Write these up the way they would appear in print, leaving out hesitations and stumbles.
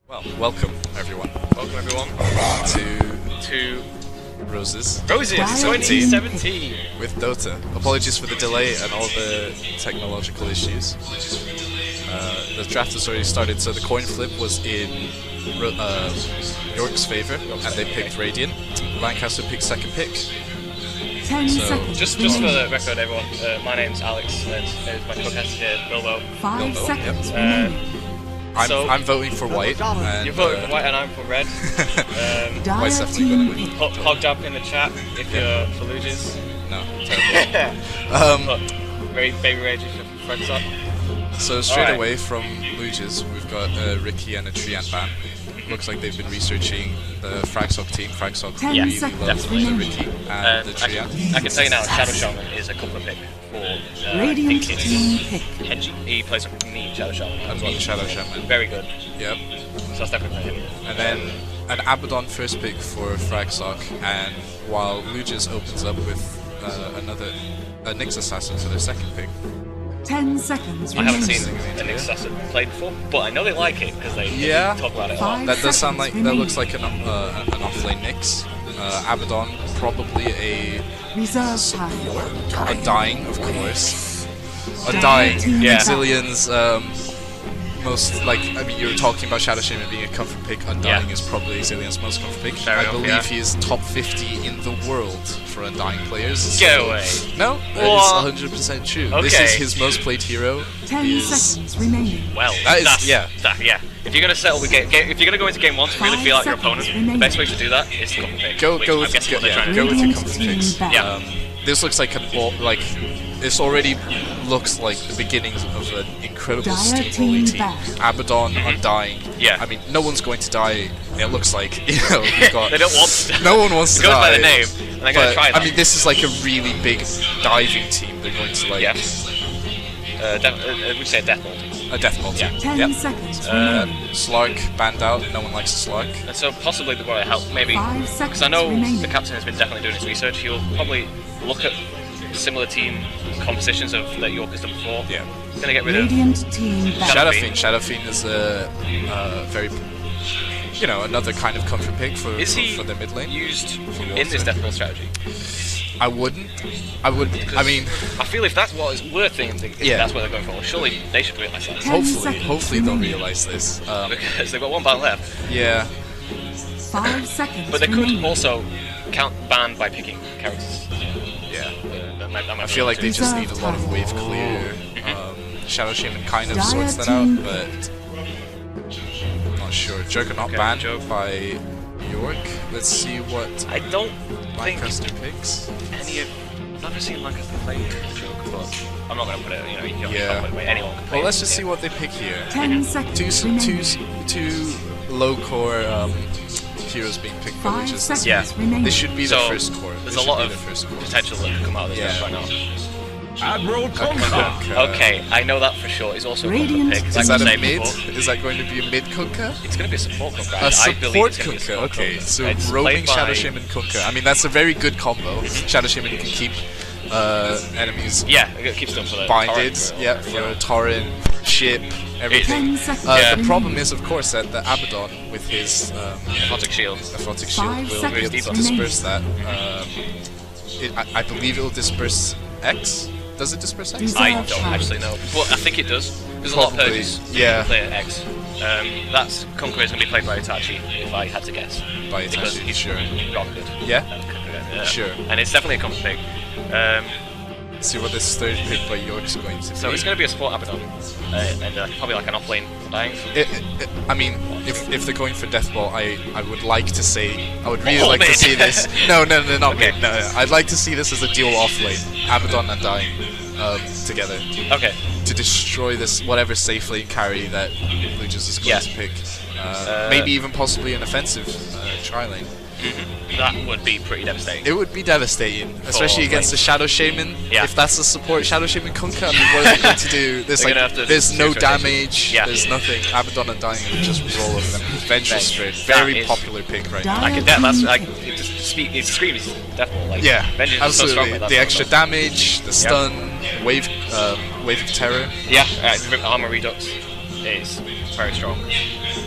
Well, welcome everyone. Welcome everyone to Roses 2017 with Dota. Apologies for the delay and all the technological issues. The draft has already started, so the coin flip was in York's favor, and they picked Radiant. Lancaster picked second pick. 10 So, seconds. Just for the record, everyone, my name's Alex, and there's my co-caster here, Bilbo. 5 Bilbo, seconds yep. remaining. I'm voting for white. And, You're voting for white, and I'm for red. White's Dire definitely going to team win. Hog jump in the chat if you're for Luges. No, terrible. But very baby rage if you're for Fred's up. So straight Alright. away from Luges, we've got Ricky and a Triant ban. Looks like they've been researching the Fragsock team. Fragsock 10 really seconds loves the remaining. Ricky and the I Triant. can tell you now, Shadow Shaman is a couple pick for Radiant Think team it's pick. Henji. He plays with me, Shadow Shaman. I've got Shadow Shaman. Very good. Yep. So that's definitely him. And then an Abaddon first pick for Fragsock, and while Luges opens up with a Nyx Assassin for their second pick. 10 seconds I haven't remaining. seen an Assassin played before, but I know they like it because they talk about it a lot. Five That does sound like, that seconds looks like an off-lane Nyx. Abaddon, probably a Reserve time. Dying, of course. A Dying. Yeah. Zillion's most, like, I mean, you're talking about Shadow Shaman being a comfort pick. Undying Yeah. is probably Zillion's most comfort pick. Fair I enough, believe yeah. he is top 50 in the world for Undying players. Get so- away. No, What? it's 100% true. Okay. This is his most played hero. 10 He is- seconds remaining. Well, That is- that's, yeah. yeah. If you're gonna settle with if you're gonna go into game 1 to really 5 feel out your seconds opponent, remaining. the best way to do that is to comfort pick. Go which with I'm guessing what they're yeah, trying to go do. with your Radiant comfort team picks. back. Yeah. This looks like this already looks like the beginnings of an incredible Dire steamrolling team team. back. Abaddon, Undying. Yeah. I mean, no one's going to die. It looks like, you know, we've got. They don't want to. No one wants It to goes die. by the name, and they're gonna But, try that. I mean, this is like a really big diving team. They're going to like yeah. We'd say a death bolt. a death ball team. 10 Yep. seconds remaining. Slark banned out. No one likes Slark. And so possibly the way to help, maybe, 5 because seconds I know remaining. the captain has been definitely doing his research. He'll probably look at similar team compositions of that York has done before. Yeah. He's gonna get rid of. Radiant team back. Shadow Shadow Fiend is a very, you know, another kind of comfort pick for Is he for the mid lane. used For in this water. death ball strategy? I wouldn't. I would. I mean, I feel if that's what is worth thinking, Yeah. that's what they're going for. Surely they should realise that. 10 seconds hopefully they'll remaining. realize this. Because they've got one ban left. Yeah. 5 seconds But they could remaining. also count ban by picking characters. Yeah. That might I feel like they just need a lot of wave clear. Shadow Shaman kind of sorts that out, but I'm not sure. Juggernaut Okay, banned Joke. by York. Let's see what I don't think Lancaster picks. any of. I've never seen Lancaster play Joke, but I'm not going to put it. You know, you Yeah. can't put it. Anyone can play Well, let's it, just see yeah. what they pick here. 10 seconds remaining. Two low core heroes being picked by 5 Luges. seconds Yeah. remaining. This should be the So first core. there's This a lot should of be the first core. potential that could come out of this Yeah. draft right now. Admiral Kunkka. Okay, I know that for sure. He's also a Radiant comfort pick. Is Like that we a said mid? before. Is that going to be a mid Kunkka? It's going to be a support Kunkka. A I believe support it's gonna be a Kunkka, support okay. Kunkka. So It's roaming played by- Shadow Shaman Kunkka. I mean, that's a very good combo. Shadow Shaman can keep enemies Yeah, it keeps them for the binded, torrent, yeah, for a torrent, ship, everything. 10 seconds Yeah. The remaining. problem is, of course, that the Abaddon with his Aphotic shield. Aphotic 5 Shield will be able to seconds disperse that. I believe it will disperse X. Does it disperse X? Reserve I don't time. actually know, but I think it does. There's a lot of Probably, purges. yeah. Play at X. That's Kunkka is going to be played by Itachi, if I had to guess. By Because Itachi, he's sure. God good. Yeah? Yeah. Sure. And it's definitely a comfort pick. See what this third pick by York's going to be. So it's going to be a support Abaddon, and probably like an offlane Dying. I mean, if they're going for Death Ball, I would like to say, I would really Oh, like to mid. see this. No, not Okay. mid. No. I'd like to see this as a dual off lane, Abaddon and Dying together Okay. to destroy this whatever safe lane carry that Luges is going Yeah. to pick. Maybe even possibly an offensive tri lane. That would be pretty devastating. It would be devastating, especially against the Shadow Shaman. Yeah. If that's the support Shadow Shaman Kunkka, I mean, what are they going to do? There's They're like, gonna have to there's no do rotation. damage. Yeah. There's nothing. Abaddon and Dying would just roll over them. Vengeful Venge. Spirit, That very is- popular pick right now. Dire That's team like pick. it screams Death Ball. Like, Yeah, Vengeance is so strong absolutely. with that The sort of extra stuff. damage, the stun, wave of terror. Yeah, armor redux is very strong.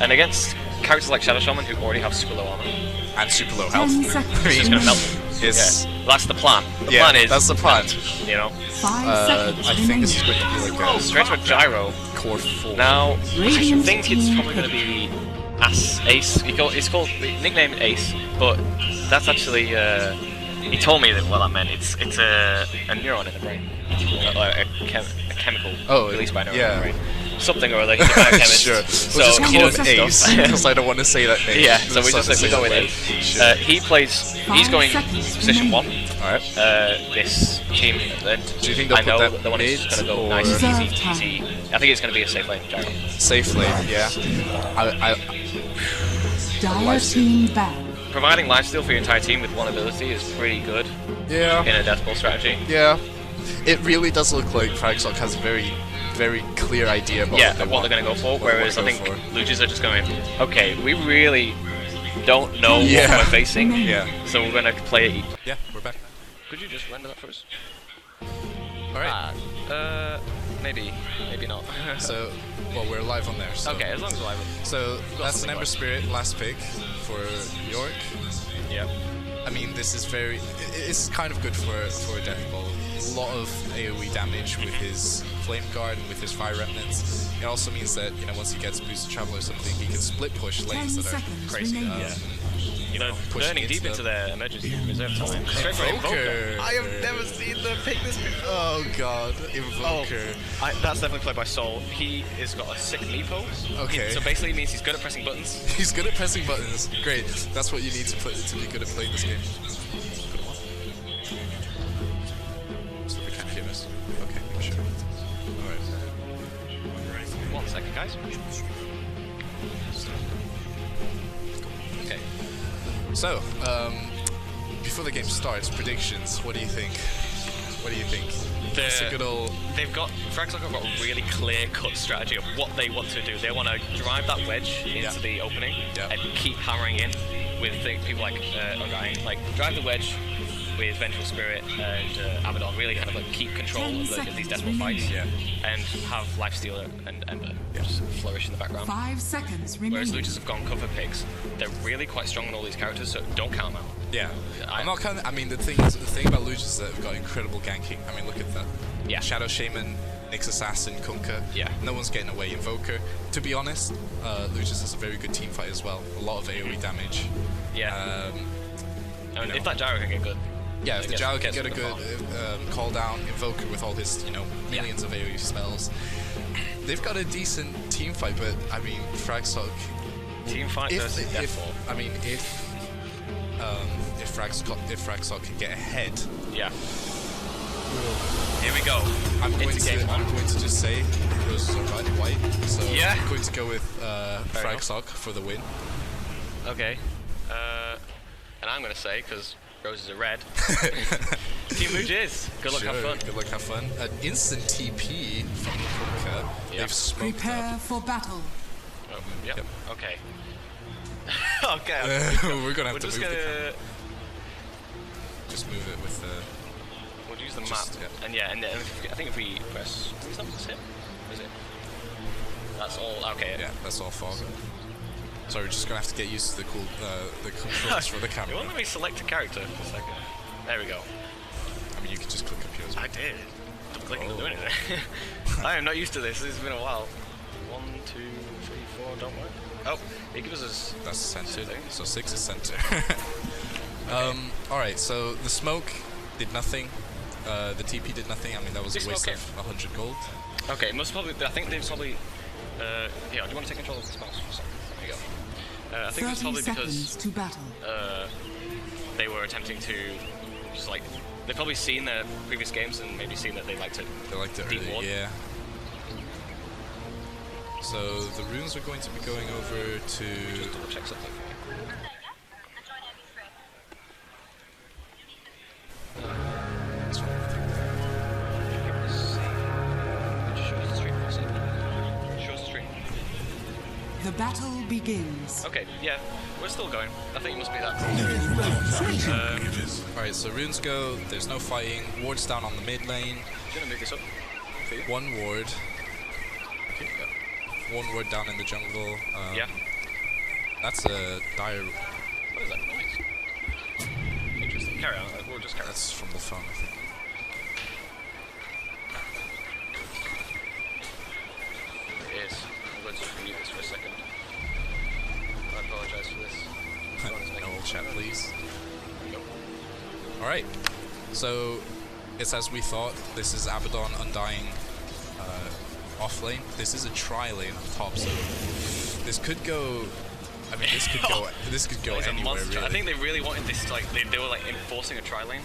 And against characters like Shadow Shaman who already have super low armor. And super low 10 health. seconds. He's going to melt remaining. them. Yes. Yeah. That's the plan. The Yeah, plan is that's the plan. You know, 5 seconds I think this is going to be like a straight to a gyro. core 4. Now, I Radiant think it's team probably going to be Ace. It's called nicknamed Ace, but that's actually. He told me that what that meant. It's a neuron in the brain, a chemical released by a neuron in the brain. Something or other. He's a biochemist. Sure. So We'll just call he knows him his Ace stuff. because I don't want to say that name. Yeah, so we go with Ace. Sure. He's going 5 seconds position 1. Alright. This team. Do you think they'll I know put that the one is mid going to go or nice, Reserve easy. I think it's going to be a safe lane gyro. safe lane? Yeah. Dire team ban. Providing lifesteal for your entire team with one ability is pretty good Yeah. in a death ball strategy. Yeah. It really does look like Fragsock has a very, very clear idea about What they're going to go for, what they whereas I wanna think go for. Luges are just going, okay, we really don't know Yeah. what we're facing, Yeah. so we're going to play it. Yeah, we're back. Could you just render that for us? Alright. Maybe not. So, well, we're live on there. So. Okay, as long as we're live. So, that's an Ember Spirit, last pick for York. Yeah. I mean, this is very. It's kind of good for a Death Ball. A lot of AoE damage with his Flame Guard and with his Fire Remnants. It also means that, you know, once he gets Boosted Travel or something, he can split push lanes 10 that are seconds crazy. remaining. You know, pushing burning deep into their emergency reserve time. Straight for Invoker. I have never seen them pick this before. Oh god, Invoker. That's definitely played by Soul. He has got a sick knee pose. Okay. So basically it means he's good at pressing buttons. He's good at pressing buttons. Great. That's what you need to be good at playing this game. So they can't hear us. Okay, sure. Alright. 1 second, guys. Okay. So, before the game starts, predictions. What do you think? What do you think? It's a good old. They've got Fragsock have got a really clear-cut strategy of what they want to do. They want to drive that wedge into the opening and keep hammering in with people like Orion. Like drive the wedge with Vengeful Spirit and Abaddon. Really kind of like keep control of these deathball fights and have Lifesteal and Ember just flourish in the background. 5 seconds Whereas remaining. Luchas have gone cover picks. They're really quite strong on all these characters, so don't count them out. Yeah. I'm not kind of. I mean, the thing about Luge is that they've got incredible ganking. I mean, look at that. Yeah. Shadow Shaman, Nyx Assassin, Kunkka. Yeah. No one's getting away. Invoker. To be honest, Lucius has a very good team fight as well. A lot of AoE damage. Yeah. I mean, you if know. that gyro can get good. Yeah, if the Gyro can gets get a the good call down, Invoker with all his, millions of AoE spells. They've got a decent team fight, but I mean, Fragsock. Team fight versus Deathball. I mean, if Fragsock can get ahead. Yeah. Here we go. I'm going Into game one. to just say roses are white, so Yeah. I'm going to go with Fair enough. Fragsock for the win. Okay. And I'm going to say, because roses are red, Team Luges. Good luck, have fun. Good luck, have fun. An instant TP from Kunkka. Yeah. They've smoked Prepare up. for battle. Oh, yep. Yep. Okay. Okay. We're gonna have We're to just move going the to... camera. Just move it with the. We'll use the Just, map. yeah. And yeah, and I think if we press... Is that hit? Is it? That's all... Okay. Yeah, that's all fog. Sorry, we're just gonna have to get used to the controls for the You camera. won't let me select a character for a second. There we go. I mean, you can just click up here as well. I did. Double clicking Oh. doing anything. I am not used to this. This has been a while. 1, 2, 3, 4. Don't work. Oh, it gives us. That's centered. Something. So 6 is center. Alright, so the smoke did nothing. The TP did nothing. I mean, that was This a waste smoke of 100 gold. Okay, it must probably. I think they've probably. Yeah, do you want to take control of this mouse? There you go. I think it's 30 probably seconds because to battle. they were attempting to just like they've probably seen their previous games and maybe seen that they liked it. They liked it Deep early, ward. yeah. So the runes are going to be going over to. Just double check something. This one, I think. The battle begins. Okay, yeah, we're still going. I think it must be that. Alright, so runes go. There's no fighting. Ward's down on the mid lane. I'm gonna move this up. For you. One ward. One ward down in the jungle. Yeah. That's a dire. What is that noise? Interesting. Carry on. We'll just carry on. That's from the phone, I think. It is. I'm going to mute this for a second. I apologise for this. No chat, please. Nope. Alright. So, it's as we thought. This is Abaddon Undying off lane. This is a tri lane on top, so this could go. I mean, this could go. This could go anywhere. Really. I think they really wanted this. Like they were like enforcing a tri lane.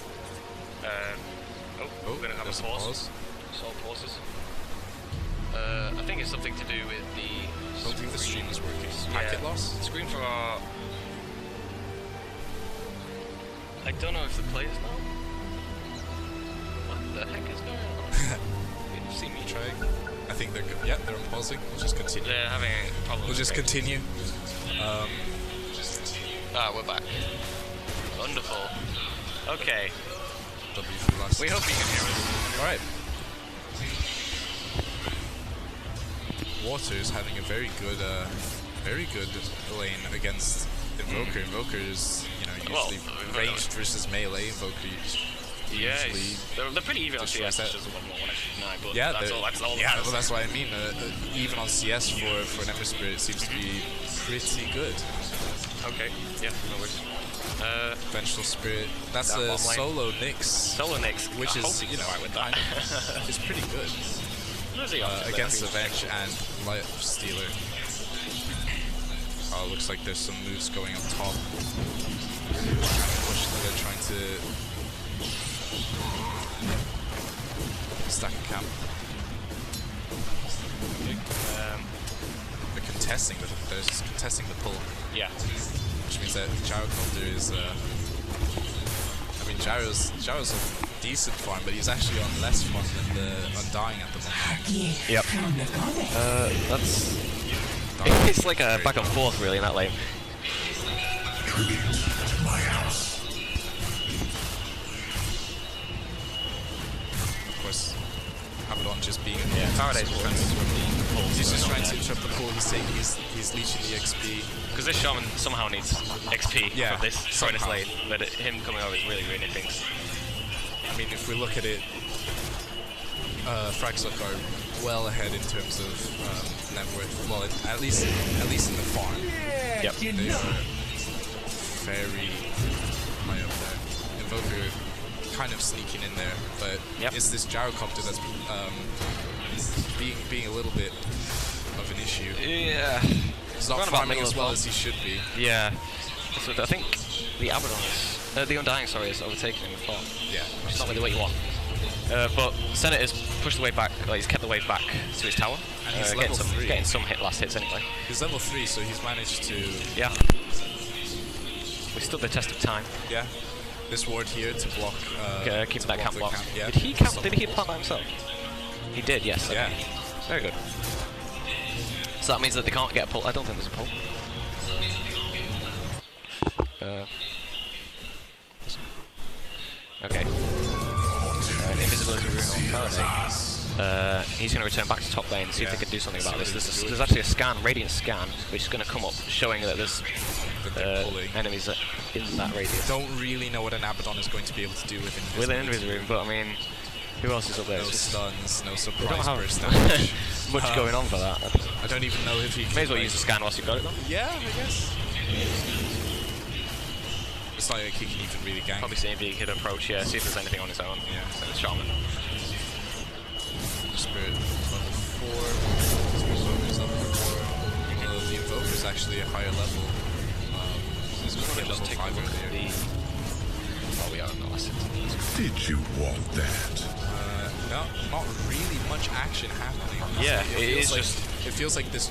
We're gonna have a pause. Solve pauses. I think it's something to do with the. I don't think the stream is working. Yeah. Packet loss? Screen for our. I don't know if the players know. What the heck is going on? You didn't see me trying. I think they're good. Yeah, they're pausing. We'll just continue. They're having problems. We'll just continue. We're back. Wonderful. Okay. We hope you can hear us. Alright. Water's having a very good lane against Invoker. Invoker is, usually ranged versus melee. Invoker usually. They're pretty even on CS. Just 1-1-9, but yeah, that's all. Well, that's what I mean. Even on CS for an Ember Spirit, it seems to be pretty good. Okay. Yeah. No worries. Vengeful Spirit. That's a solo Nyx. Solo Nyx, which is right with that. It's pretty good. Against Avenge and Life Stealer. Oh, looks like there's some moves going up top. They're trying to stack a camp. They're contesting the pull. Yeah. Which means that Gyrocopter is. I mean, Gyro's a decent farm, but he's actually on less farm than the Undying at the moment. Yep. That's. It's like a back and forth, really, in that lane. Of course, Abaddon just being. Yeah, Faraday's he's just trying to interrupt the pull. He's leeching the XP. Because this shaman somehow needs XP from this lane, but him coming over is really ruining things. I mean, if we look at it, Fraxlock are well ahead in terms of net worth. Well, at least in the farm. Yep. They are very high up there. Invoker kind of sneaking in there, but it's this Gyrocopter that's being a little bit of an issue. Yeah. He's not farming as well as he should be. Yeah. So I think the Abaddon is... the Undying, is overtaken him with farm. Yeah. Which is not really what you want. But Senate has pushed the wave back, he's kept the wave back to his tower. And he's level 3. Getting some last hits anyway. He's level 3, so he's managed to... Yeah. We stood the test of time. Yeah. This ward here to block... keep that camp block. Yeah. Did he plant that himself? He did, yes. Yeah. Okay. Very good. So that means that they can't get a pull. I don't think there's a pull. Okay. Invisibility rune on Faraday. He's going to return back to top lane and see if they can do something about this. There's actually a scan, radiant scan, which is going to come up showing that there's enemies in that radius. Don't really know what an Abaddon is going to be able to do with an invisibility rune, but I mean, who else is up there? No stuns, no surprise don't have burst damage. much going on for that. I don't even know if he can... May as well use the scan whilst you've got it though. Yeah, I guess. It's not like he can even really gank. Probably see if he could approach, see if there's anything on his own. Yeah. So it's Shaman. Spirit level 4. Invoker's level 4. The Invoker's actually a higher level. He's going to get level 5 over here. Oh, we are on the last Did you want that? No, not really much action happening. Yeah, it feels like this,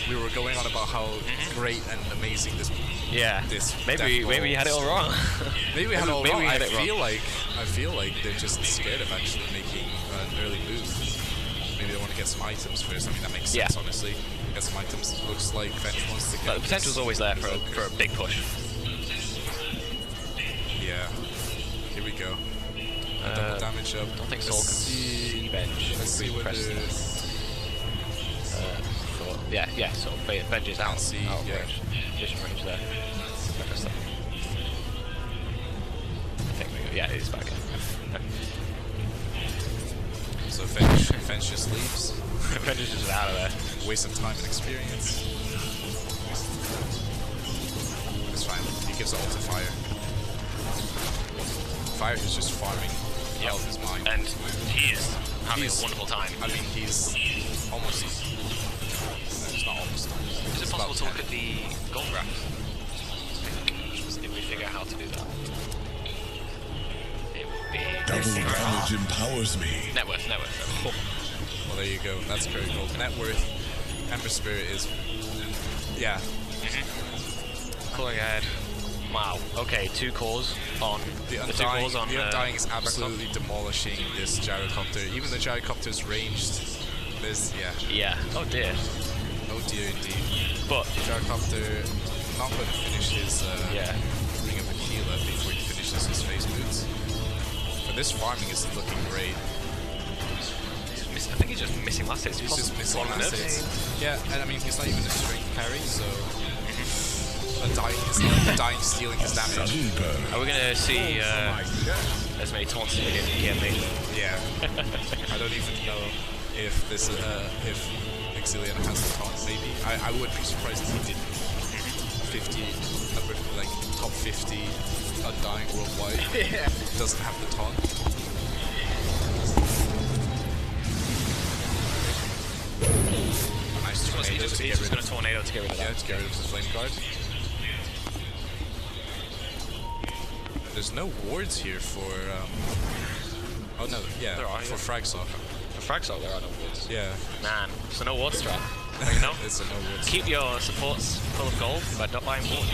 we were going on about how great and amazing this maybe we had it all wrong. Maybe we had it all wrong. I feel like they're just scared of actually making an early move. Maybe they want to get some items first. I mean, that makes sense, honestly. Get some items. Looks like Venge wants to get... But the potential's always there for a big push. Yeah. Here we go. Double damage up. I don't think Soul can see Venge. Let's see what so Venge is out. See, Vision just leaves. Vengeance is out of there. Waste of time and experience. It's fine. He gives ult to Fire. Fire is just farming health his mind. And he is having a wonderful time. I mean, he's almost... No, it's not almost. Is it possible to look at the gold graph? If we figure out how to do that. It would be... Double damage empowers me. Net worth. Oh. Well, there you go. That's very cool. Net worth. Ember Spirit is... Yeah. Pulling ahead. Wow. Okay, 2 cores on... The Undying is absolutely demolishing this Gyrocopter. Even the Gyrocopter's ranged. There's... Yeah. Yeah. Oh dear. Oh dear indeed. But... Gyrocopter not going to finish his Ring of Aquila before he finishes his face boots. But this farming is looking great. I think he's just missing last hits. He's just missing last hits. Yeah, and I mean, he's not even a strength carry, so... Undying stealing his damage. Are we going to see as many taunts as we did in game maybe? Yeah. I don't even know if this if Exilian has the taunt, maybe. I would be surprised if he didn't. 50, like top 50 Undying worldwide doesn't have the taunt. Nice tornado to get rid of. He's going to tornado to get rid of that. Yeah, to get rid of his flame guard. There's no wards here for. Oh no, yeah, there are, for Fragsock. For Fragsock, there are no wards. Yeah. Man, it's a no ward strat. You know? It's a no wards. Keep your supports full of gold by not buying ward.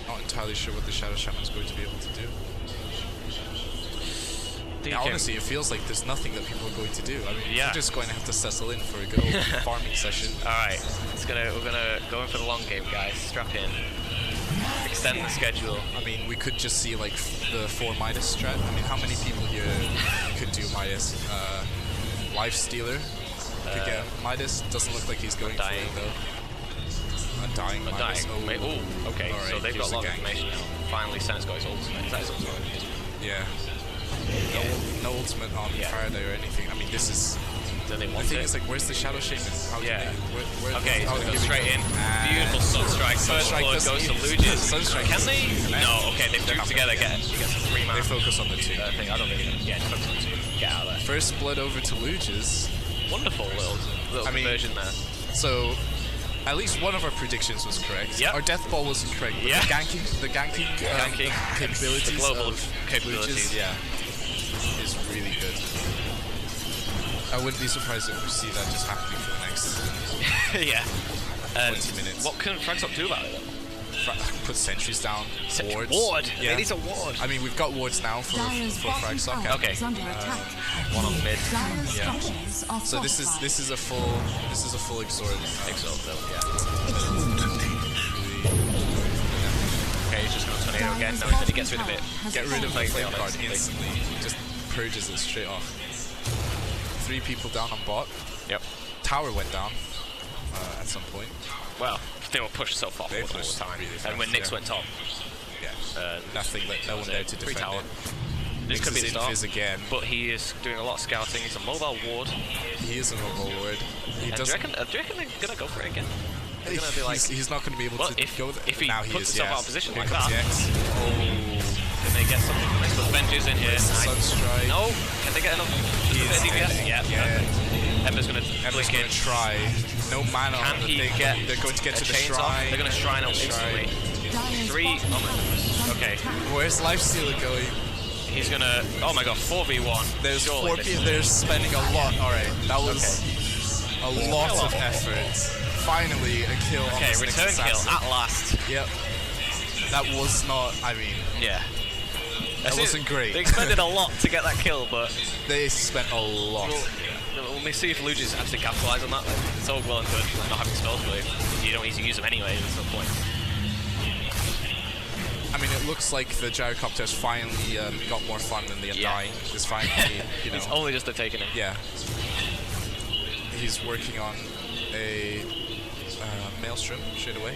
Not entirely sure what the Shadow Shaman's going to be able to do. Yeah, honestly, it feels like there's nothing that people are going to do. I mean, we're just going to have to settle in for a good old farming session. Alright, we're gonna go in for the long game, guys. Strap in. Extend the schedule. I mean, we could just see like the 4 Midas strat. I mean, how many people here could do Midas? Life Stealer could get Midas. Doesn't look like he's going for it though. Undying Midas. Oh, okay. Right, so they've got a lot of information now. Finally, Senna's got his ultimate. Is that his ultimate? Yeah. No ultimate on Faraday or anything. I mean, this is... Do they the want thing it? is, like, where's the Shadow Shaman? How Yeah. okay, so go straight in. Beautiful Sunstrike. First blood goes to Lugius. Sunstrike. Can they? No, okay, they grouped together. He gets a 3-man. They focus on the 2. I don't think. Yeah, focus on the 2. Get out of there. First blood over to Lugius. Wonderful little conversion there. So, at least one of our predictions was correct. Yep. Our death ball wasn't correct. But the ganking capabilities, the global of capabilities, Lugius, is really good. I wouldn't be surprised if we see that just happening for the next 20 minutes. What can Fragsock do about it then? Put sentries down, wards. Ward! Yeah. It needs a ward! I mean, we've got wards now for Fragsock. Okay. One on mid. Yeah. So this is a full exort. Exort build, Okay, he's just going to tornado again, knowing that he gets rid of it. Get rid of the flame guard instantly. Just purges it straight off. 3 people down on bot. Yep. Tower went down at some point. Well, they were pushed so far They forward all pushed the time. really fast, And when Nyx went top, no one there to defend tower. it. This could be the start. Fizz again. But he is doing a lot of scouting. He's a mobile ward. He is a mobile ward. He Do you reckon they're going to go for it again? They're going to be like... He's not going to be able to go there. If he now puts himself out of position Here like comes that... the X. Can they get something? Nice little Vengeance in here. Nice. Sunstrike. No! Can they get enough? DPS? Yeah. Ember's going to try. No mana on the thing. They're going to get to the shrine. They're going to shrine out instantly. 3. Oh my goodness. Okay. Where's Lifestealer going? He's going to... Oh my god, 4v1. There's 4 people. They're spending a lot. Alright, that was a lot of effort. Finally, a kill on this return next kill assassin. at last. Yep. That was not... I mean... Yeah. That wasn't great. They expended a lot to get that kill, but... They spent a lot. Well, me see if Lugi's actually capitalize on that. Like, it's all well and good, like, not having spells, but you don't need to use them anyway at some point. I mean, it looks like the Gyrocopter's finally got more fun than the Undying. It's finally, you know... It's only just the taking it. Yeah. He's working on a Maelstrom straight away.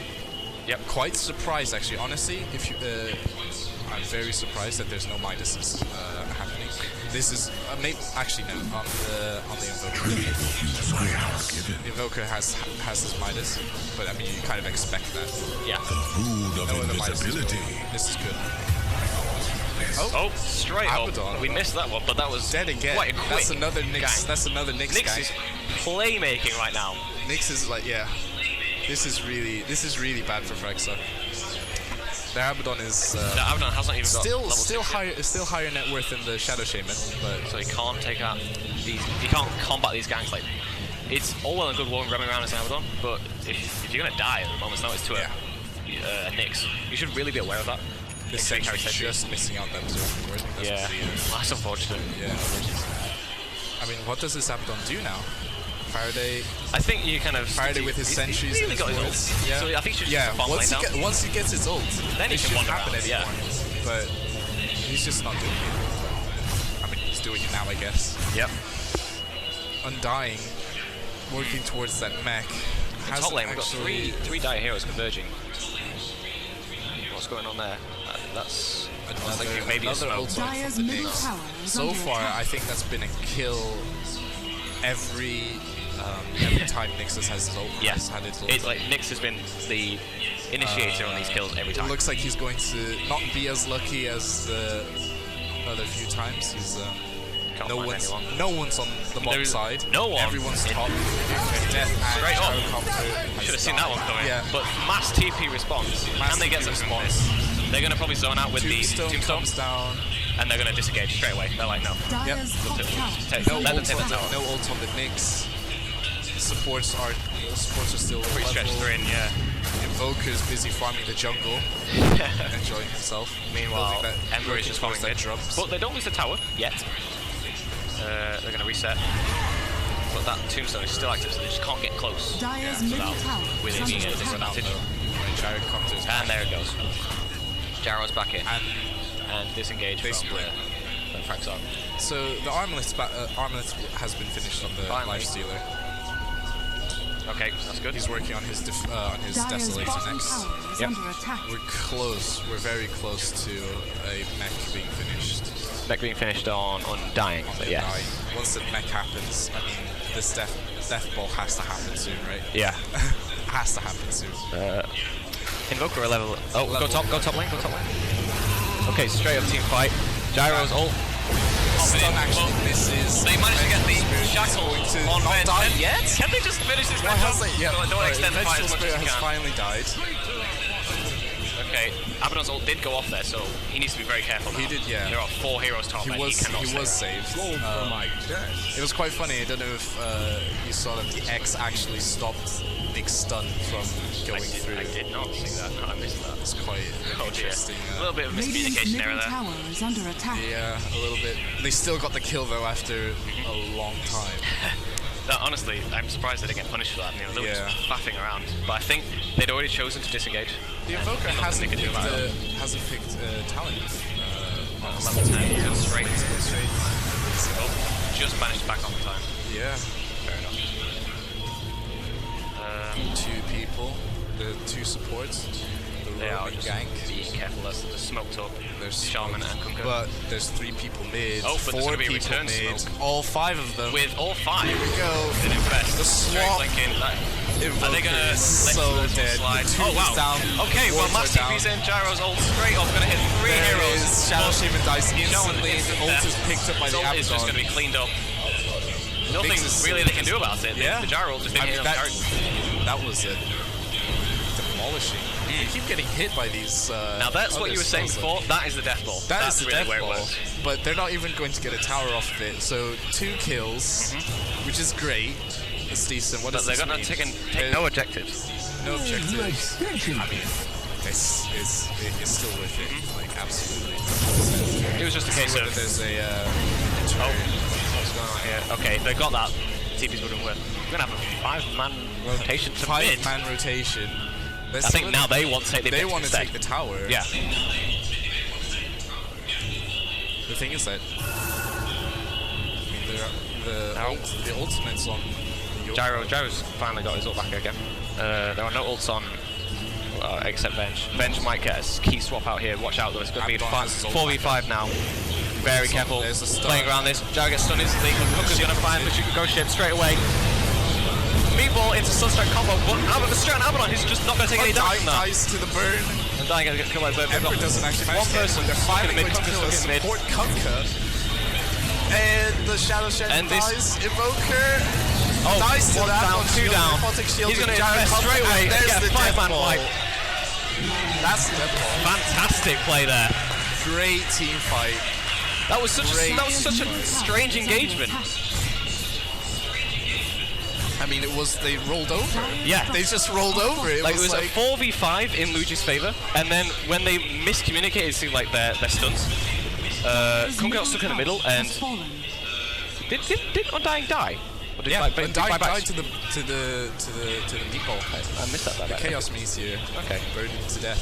Yep. Quite surprised, actually. Honestly, if you, I'm very surprised that there's no Midases happening. this is maybe actually no on the Invoker. The Invoker has his Midas, but I mean you kind of expect that. Yeah. Food of No other Midas. invisibility. This is good. Oh, straight Abaddon. up. We missed that one, but that was Dead again. quite a quick That's another Nyx. gang. That's another Nyx Nyx gang. is playmaking right now. Nyx is like This is really bad for Phyrexia. Their Abaddon is The Abaddon hasn't even got level 6 yet. still higher net worth than the Shadow Shaman, but So he can't take out these. He can't combat these gangs. Like, it's all well and good running around as an Abaddon, but if you're gonna die at a moment's notice to a Nyx, you should really be aware of that. this Sentry just missing out that observer board. Yeah, that's unfortunate. Yeah. I mean, what does this Abaddon do now? Faraday. I think you kind of Faraday with his sentries He's and got his his wards. ult. So I think you should just farm lane down. Once he gets his ult, Then he it can should wander happen around, anymore. But he's just not doing it. I mean, he's doing it now, I guess. Yep. Undying, working towards that mech. Top lane, we've got three dire heroes converging. What's going on there? That's maybe a smoke. Dire's middle tower is So under far, attack. I think that's been a kill every time Nixus has his ult. Yes, had its ult. it's like Nyx has been the initiator on these kills every time. It looks like he's going to not be as lucky as the other few times. He's Can't no find one's anyone. no one's on the bot There's side. no one. Everyone's top. Death and Straight up. Gyrocopter has Should have seen that one coming. Yeah, But mass TP response. Mass and they get TP some response. response. They're gonna probably zone out with Tombstone the Tombstone, comes down. and they're gonna disengage straight away. They're like, no. Dire's top tower Take- is no under ult on attack. the- No ult on the Nyx. Supports are still Pretty stretched level. in, yeah. Invoker's busy farming the jungle, enjoying himself. Meanwhile, Building that- Ember is working just towards farming that mid. drops. But they don't lose the tower yet. They're gonna reset. But that Tombstone is still active, so they just can't get close. Dire's Yeah, middle without tower is really under being at a attack. disadvantage. Gyrocopter's And there it goes. Jarrow's back in. And And disengage They from split. Frank's arm. so the armlet has been finished on the Finally. Lifestealer. Okay, that's good. He's working on his Dire's Desolator bottom next. tower is Yep. under attack. We're close. We're very close to a mech being finished. Mech being finished on Dying, but yes. Dying. Once the mech happens, I mean, this death ball has to happen soon, right? Yeah. Has to happen soon. Invoker a level. Oh, Level go top lane. Okay, straight up team fight. Gyro's ult. Stun actually misses. They managed to get the Spirit is shackle going to on not Venge. die yet? Can they just finish this Why match has off? it? Yeah, Don't extend the fight as Vegetable much as Spirit you has can. finally died. Okay, Abaddon's ult did go off there, so he needs to be very careful now. He did, yeah. There are 4 heroes top and he cannot He stay was around. saved. It was quite funny. I don't know if you saw that the X actually stopped Nick's stun from going through. I did not see that. No, I missed that. It's quite Oh dear. interesting. A little bit of Radiant's miscommunication error middle there. tower is under attack. Yeah, a little bit. They still got the kill though after a long time. No, honestly, I'm surprised they didn't get punished for that. You know, they were just faffing around. But I think they'd already chosen to disengage. The Invoker Nothing hasn't they could do picked, about it. hasn't picked talent. Level 10, goes straight. Straight. Oh, just managed to back on the time. Yeah. Fair enough. 2 people. The 2 supports. The They are roaming just gank. being careful as they're smoked up. There's Shaman and Kunkka. But there's 3 people mid. Oh, but there's 4 gonna be people return mid. smoke. All 5 of them. With all 5. Here we go. They didn't invest. The Straight swap. link in. Are they gonna let so this one dead. slide? The Oh tube wow. is down. Okay, The well wards are Master down. TP's in. Gyro's ult straight off, gonna hit 3 There heroes. is Shadow Shaman dies instantly. instant Ult death. is picked up by His the ult is just Abaddon. gonna be cleaned up. Nothing Mixes- really they can do about it. Yeah. The Gyro ult just I didn't mean, hit him. that was it. Demolishing. You keep getting hit by these. Now that's what you were saying before. That is the death ball. That's the really death where ball. it works. But they're not even going to get a tower off of it. So 2 kills, which is great. It's decent. What But does they're this gonna mean? take no objectives. No objectives. I mean, it's still worth it. Like absolutely. It was just a case Whether of there's a what's going on here. Okay, if they got that, TPs wouldn't win. We're gonna have a 5-man rotation to mid. 5-man rotation. I think now they want to take the They objective want to instead. take the tower. Yeah. The thing is that I mean, the ultimates on your Gyro's finally got his ult back again. There are no ults on except Venge. Venge might get a key swap out here. Watch out though, it's going to be Abaddon has his ult 4v5 now. very careful playing around this. Jaro gets stunned instantly. Cooker's going to find the go ship straight away. Meatball into Sunstrike combo, but Abaddon is just not going to take any damage from that. Dies to the burn. And Dying gets killed by the burn. Emperor doesn't actually one person stuck in the mid. Conker's Conker's stuck in the mid. support Conker. And the Shadow Shed dies. Invoker dies to that. Down, two down. He's going to invest straight away and get a 5-man wipe. That's the death ball. Fantastic play there. Great team fight. That was such a strange engagement. I mean, they rolled over. Yeah. They just rolled over. It was like a 4v5 in Luigi's favor, and then when they miscommunicated, it seemed like their stunts. Conker got stuck in the middle, and did Undying die? Or did Undying died to the meatball. I missed that. The Chaos Meteor. Okay. Burned him to death.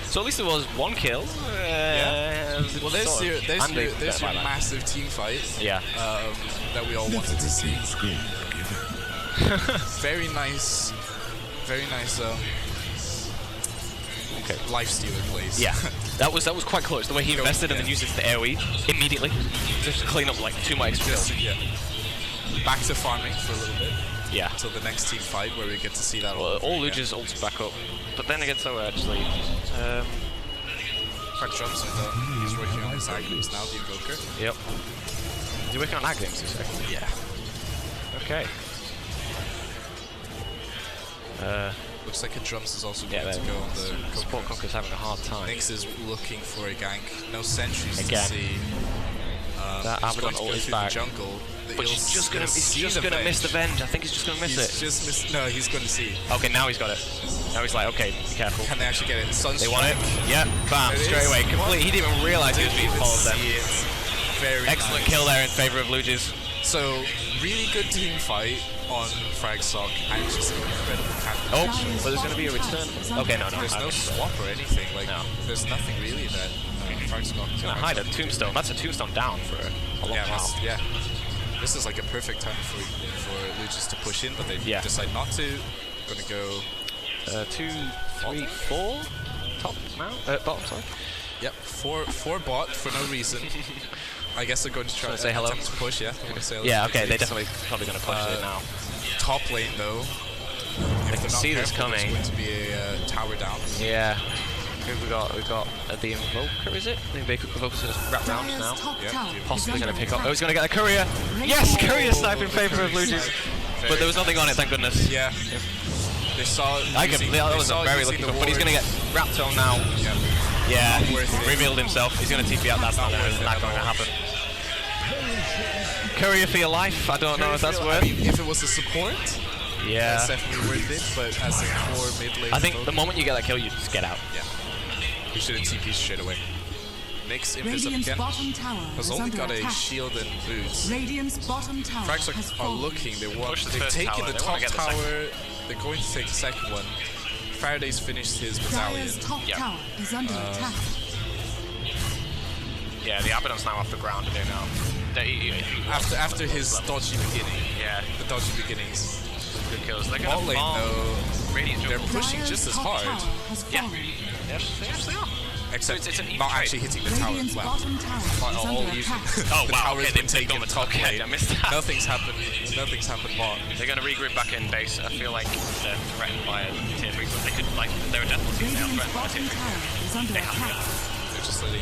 So at least there was one kill. Well, there's your massive team fight. Yeah. That we all wanted to see. Very nice. Okay. Lifestealer plays. Yeah. That was quite close. The way he invested and then used it to AoE immediately, just to clean up like 2 more extra kills. Yeah. Back to farming for a little bit. Yeah. Until the next team fight where we get to see that. Well, all Luigi's ults back up, but then again, so actually. Frank jumps and he's working on his agrims now, the Invoker. Yep. Is he working on agrims, you say? Yeah. Okay. Looks like a drums is also going to go on the support. Conker's having a hard time. Nyx is looking for a gank. No sentries again. To see. That Abaddon ult is back. Jungle. But he's just gonna miss the Venge. I think he's just gonna miss it. No, he's gonna see. Okay, now he's got it. Now he's like, okay, be careful. Can they actually get it? Sunstrike. They want it. Yeah, bam, straight away. Completely. He didn't even realize he was being followed then. Very excellent kill there in favor of Luigi's. So really good team fight on Fragsock and just incredible camp. Oh, but there's gonna be a return. Okay, no. There's no swap or anything. Like, there's nothing really that Fragsock can hide a tombstone. That's a tombstone down for a long time. Yeah. This is like a perfect time for Luigi's to push in, but they decide not to. Gonna go 2, 3, 4 top now. Bottom, sorry. Yep, 4 bot for no reason. I guess they're going to try to say hello. Attempt to push. Yeah, they want to say hello. Yeah, okay, they definitely probably going to push it now. Top lane though. They can see this coming. There's going to be a tower down. Yeah. We've got the Invoker, is it? The Invoker's just wrapped round now. Yeah. Possibly going to pick up. Oh, he's going to get a courier. Yes, courier snipe in favor of Luigi's. But there was nothing on it, thank goodness. Yeah. They saw. That was a very lucky one, but he's going to get wrapped on now. Yeah, revealed himself. He's going to TP out. That's not going to happen. Courier for your life. I don't know if that's worth. I mean, if it was a support, yeah, it's definitely worth it. But as a core mid lane, I think the moment you get that kill, you just get out. Yeah. We should have TP'd straight away. Nyx imps up again. Has only got a shield and boots. Frags are looking. They've taken the top tower. They're going to take the second one. Faraday's finished his battalion. Yeah, the Abaddon's now off the ground here now. After his dodgy beginning. Yeah. The dodgy beginnings. Good kills. They're Bot lane though, they're pushing just as hard. Yeah. Yes, they actually are. Except it's an not actually hitting the tower. All using oh the wow, tower's okay, been taken the top lane. I missed that. Nothing's happened bot. They're going to regroup back in base. I feel like they're threatened by a tier 3, but they could, like, they're a death team now, threatened by a tier 3. They have to. They're just letting...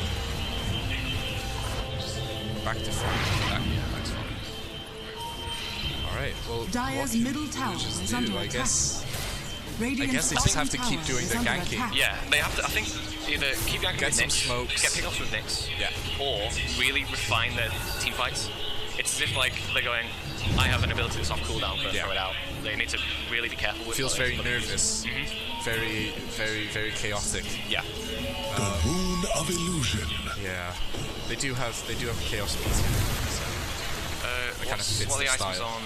Back to front. Back to front. Alright, well, Dire's middle tower is under I attack. guess they just have to keep doing their ganking. Yeah, they have to, I think, either keep ganking with Nyx, smokes. get pickoffs with Nyx, or really refine their team fights. It's as if, like, they're going, I have an ability that's off cooldown, but throw it out. They need to really be careful with it. Feels very nervous. Very, very, very chaotic. Yeah. The Moon of Illusion. Yeah. They do have a chaos meter. So kind of fits what are the the items style. on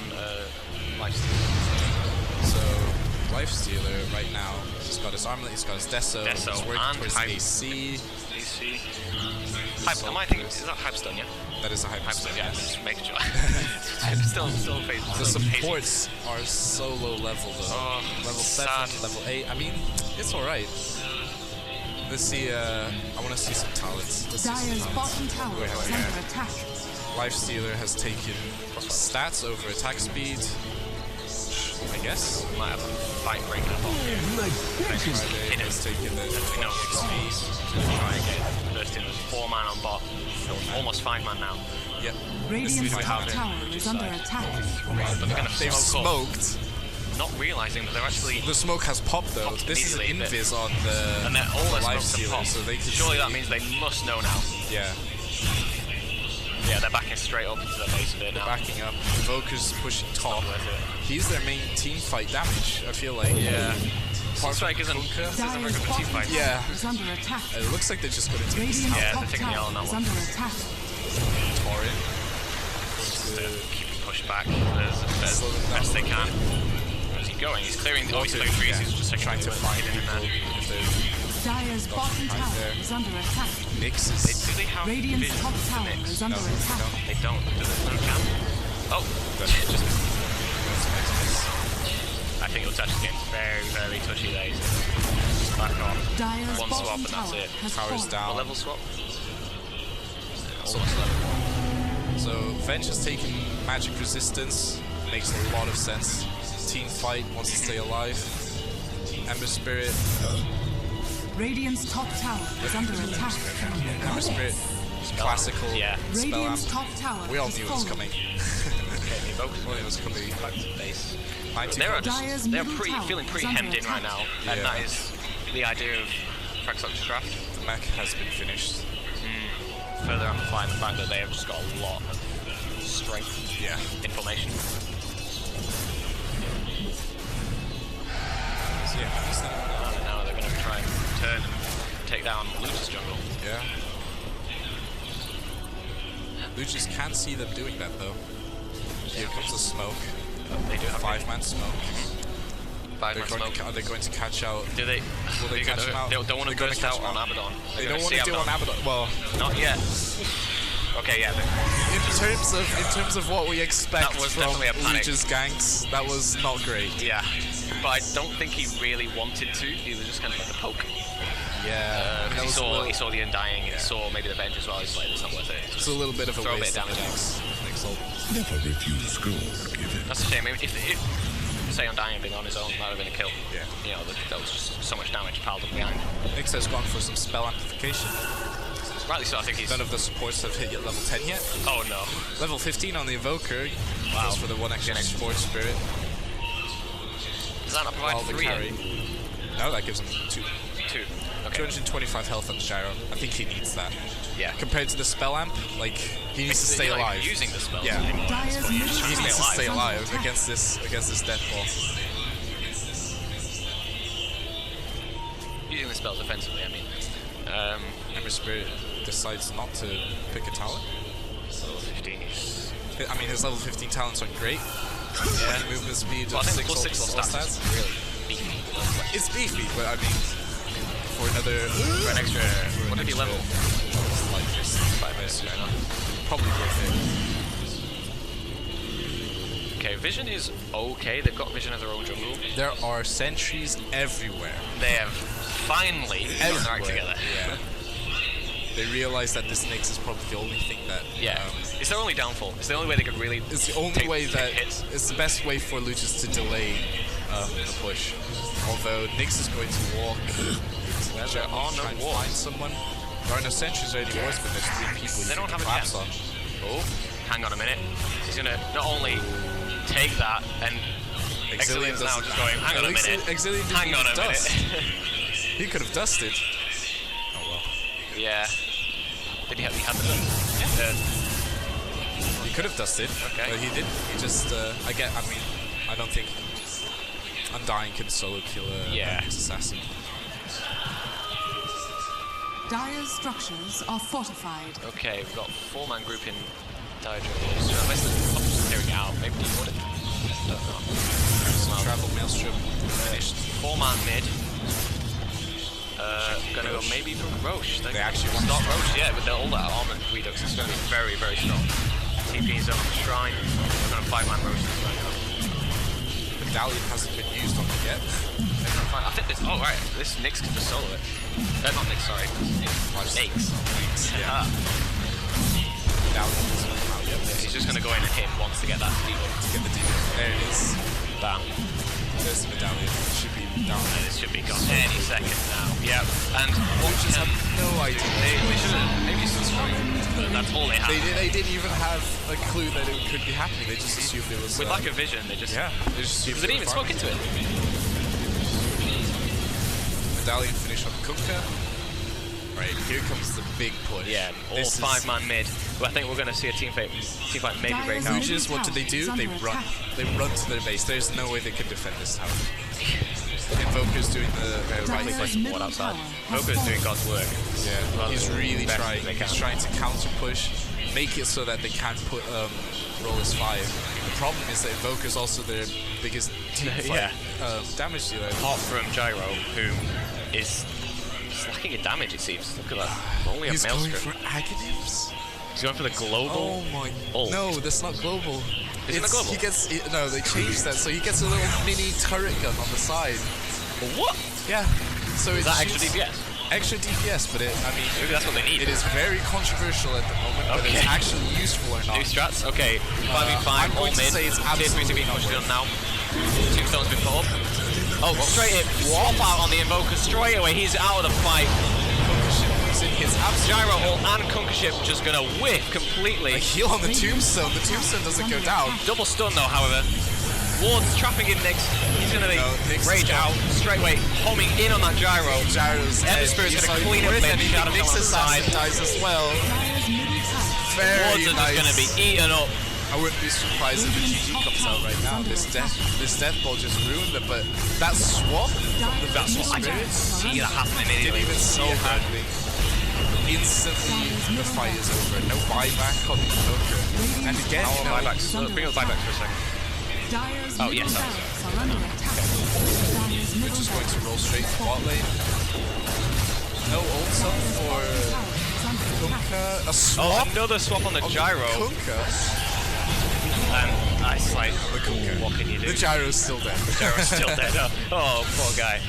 Lifestealer? So Lifestealer right now, he's got his armlet, he's got his Deso, he's working towards AC. Am I thinking, is that Hypestone, yeah? That is a Hypestone, yeah. yes. Just making sure. still The supports are so low level though. Level 7, level 8. I mean, it's alright. Let's see. I want to see some talents. Let's see some Dire's talents. bottom tower Wait, is yeah. under attack. Lifestealer has taken stats over attack speed. I guess. Might have a fight breaker bot here. Friday has taken the No, XP. try again. First in, there's 4 man on bot. Almost 5 man now. Yep. Radiant's This is top how tower is under attack. But they're going to they've smoke up, smoked. not realizing that they're actually. The smoke has popped though. Popped This is an immediately, invis on the And they're all their smokes have Lifestealer, popped. so they can Surely see. that means they must know now. Yeah. Yeah, they're backing straight up into the base of it now. Backing up. Invoker's pushing top. Worth it. He's their main team fight damage, I feel like. Yeah. Apart from Strike isn't Kunkka. very Dire's good team bottom fight. tower Yeah. is under attack. It looks like they're just going to take this Radiant's Yeah, top they're taking the L on tower that is one. under attack. Torin. Keeping pushed back as Slow them down best a they little can. Where's he going? He's clearing the Water, clearing trees. yeah. He's just Trying to find in people there. if they're Dire's bottom right tower there. is under attack. Nyx Do is... they have Radiant's vision top for tower Nyx? is under No, attack. no. They don't. There's no camp. Oh, just. I think it'll touch the game's very, very touchy there. He's just back off. Dire's One swap bottom and that's tower it. has Power's fallen. down. What level swap? So- Almost level. So Venge has taken magic resistance. Makes a lot of sense. Team fight, wants to stay alive. Ember Spirit. Radiant's top tower is under attack. Ember Spirit. Classical Yeah. spell Radiant's amp. top tower We all has knew it was fallen. coming. Okay, evoke. Well, it was coming. Back to base. 90 They're Dire's they're middle tower feeling pretty is under hemmed in right attack. now, and Yeah. that is the idea of Fraxox's draft. The mech has been finished. Further amplifying the fact that they have just got a lot of strength Yeah. information. So yeah, he's the- And now they're going to try and turn and take down Luch's jungle. yeah. Lucius can't see them doing that though. Here comes the smoke. They do have 5-man smoke. five-man smoke. Are they going to catch out? Do they? Will they catch him out? They don't want to They're gonna burst catch out him on out. Abaddon. They don't want to do on Abaddon. Well, Not yet. Okay, yeah. in terms of what we expect That was from definitely a panic. Lucius ganks, that was not great. Yeah. But I don't think he really wanted to. He was just kind of like a poke. Yeah, that He was a saw little, he saw the Undying and he saw maybe the Venge as well. He's like, it's not worth it. it's a little bit of a Throw a bit waste of damage of Nyx ult. Never refuse gold given. That's a shame. If say Undying had been on his own, that would have been a kill. Yeah. You know, that was just so much damage piled up behind. Nyx has gone for some spell amplification. Rightly so, I think he's. None of the supports have hit yet level 10 yet. Oh no. Level 15 on the Invoker. Wow. Goes for the 1 extra Getting support spirit. Does that not provide While the 3? carry. No, that gives him 2. 2. Okay. 225 health on the gyro. I think he needs that. Yeah. Compared to the spell amp, like, he needs to stay You're not alive. even using the spells Yeah. anymore. Dire's But you're just middle He trying to needs to stay stay alive. alive against this death ball. Using the spells defensively, I mean. Ember Spirit decides not to pick a talent. Level 15 is. I mean, his level 15 talents aren't great. Yeah. Movement speed, Well, I think the just plus 6 all stats is really beefy. It's beefy, but I mean, for another... For an extra. What did he level? Like just 5 minutes, Fair enough. probably worth it. Okay, Vision is okay. They've got Vision of their own jungle. There are sentries everywhere. They have finally gotten their act together. Yeah. They realize that this Nyx is probably the only thing that... Yeah. It's their only downfall. It's the only way they could really. It's the only take way that... hits. It's the best way for Lucius to delay the push. Although Nyx is going to walk... There are no try and walls. find someone. There are no sentries already worse, but there's 3 people They you don't can have a collapse chance. on. Oh, hang on a minute. He's gonna not only take that and Exilian's now just going. Hang on a minute. Exilian didn't Hang on even a minute. dust. He could have dusted. Oh well. Yeah. Did he have the? He could have dusted, Okay. but he didn't. He just, I mean, I don't think Undying can solo kill a Yeah. Nyx assassin. Dire's structures are fortified. Okay, we've got 4-man group in Dire Jungle. So unless the option's clearing out, maybe he would have. Don't know. Travel Maelstrom finished. 4-man mid. Gonna go maybe from Roche. They actually want start to Roche, yeah, with all that armor redux. It's gonna be very, very strong. TP is on the shrine. We're gonna 5-man Roche right now. Medallion hasn't been used on it yet. I think this. Oh right, this Nyx can just solo it. Not Nyx, sorry. Nyx. Yeah. Medallion hasn't come out yet. He's just gonna go in and hit him once to get that debuff. To get the debuff. There it is. Bam. There's the Medallion. It should be down. And this should be gone any second now. Yep. And just have no idea. They should have maybe subscribed. But that's all they have. They didn't even have a clue that it could be happening. They just assumed it was. With lack of vision, they just. Yeah. They just assumed they didn't even smoke into it. Medallion finish on Kunkka. Right, here comes the big push. Yeah, all 5-man mid. But I think we're going to see a team fight maybe break out. Lucius, what do? They run. They run to their base. There's no way they can defend this tower. Invoker's doing the right support outside. Invoker's doing God's work. Yeah, he's really trying. He's trying to counter push, make it so that they can't put Roller's 5. The problem is that Invoker's also their biggest team fight damage dealer. Apart from Gyro, who is slacking in damage, it seems. Look at that. Only He's a going maelstrom. for Aghanim's. He's going for the global. Oh my. ult. No, that's not global. Isn't it global? He gets. No, they changed that, so he gets a little mini turret gun on the side. What? Yeah. So Is that extra DPS? Extra DPS, but I mean, maybe that's what they need. It is very controversial at the moment, but it's actually useful or not. New strats? Okay, 5v5, all mid. Say it's Tier 3 to be pushed on now. Tombstone's been put up. Oh, straight in. Swap out on the Invoker straight away. He's out of the fight. Gyro ult and Kunkka just gonna whiff completely. A heal on the Tombstone. The Tombstone doesn't go down. Double stun though, however. Ward's trapping in Nyx. He's gonna be rage out straight away, homing in on that Gyro. Gyro's Spirit's gonna clean up mid. Nyx assassin dies as well. Wards are just gonna be eaten up. I wouldn't be surprised if the GG comes out right now. This death ball just ruined it, but that swap from the I didn't see that happening immediately. Didn't even see it happening. Instantly, the fight is over. No buyback on the Invoker. And again, buybacks. Bring up the buybacks for a second. Oh yes, we're just going to roll straight to bot lane. No ult up for Kunkka. A swap. Oh, another swap on the Gyro. Kunkka. Nice, like, what can you do? The Gyro's still dead. The Gyro's still dead. Oh, poor guy.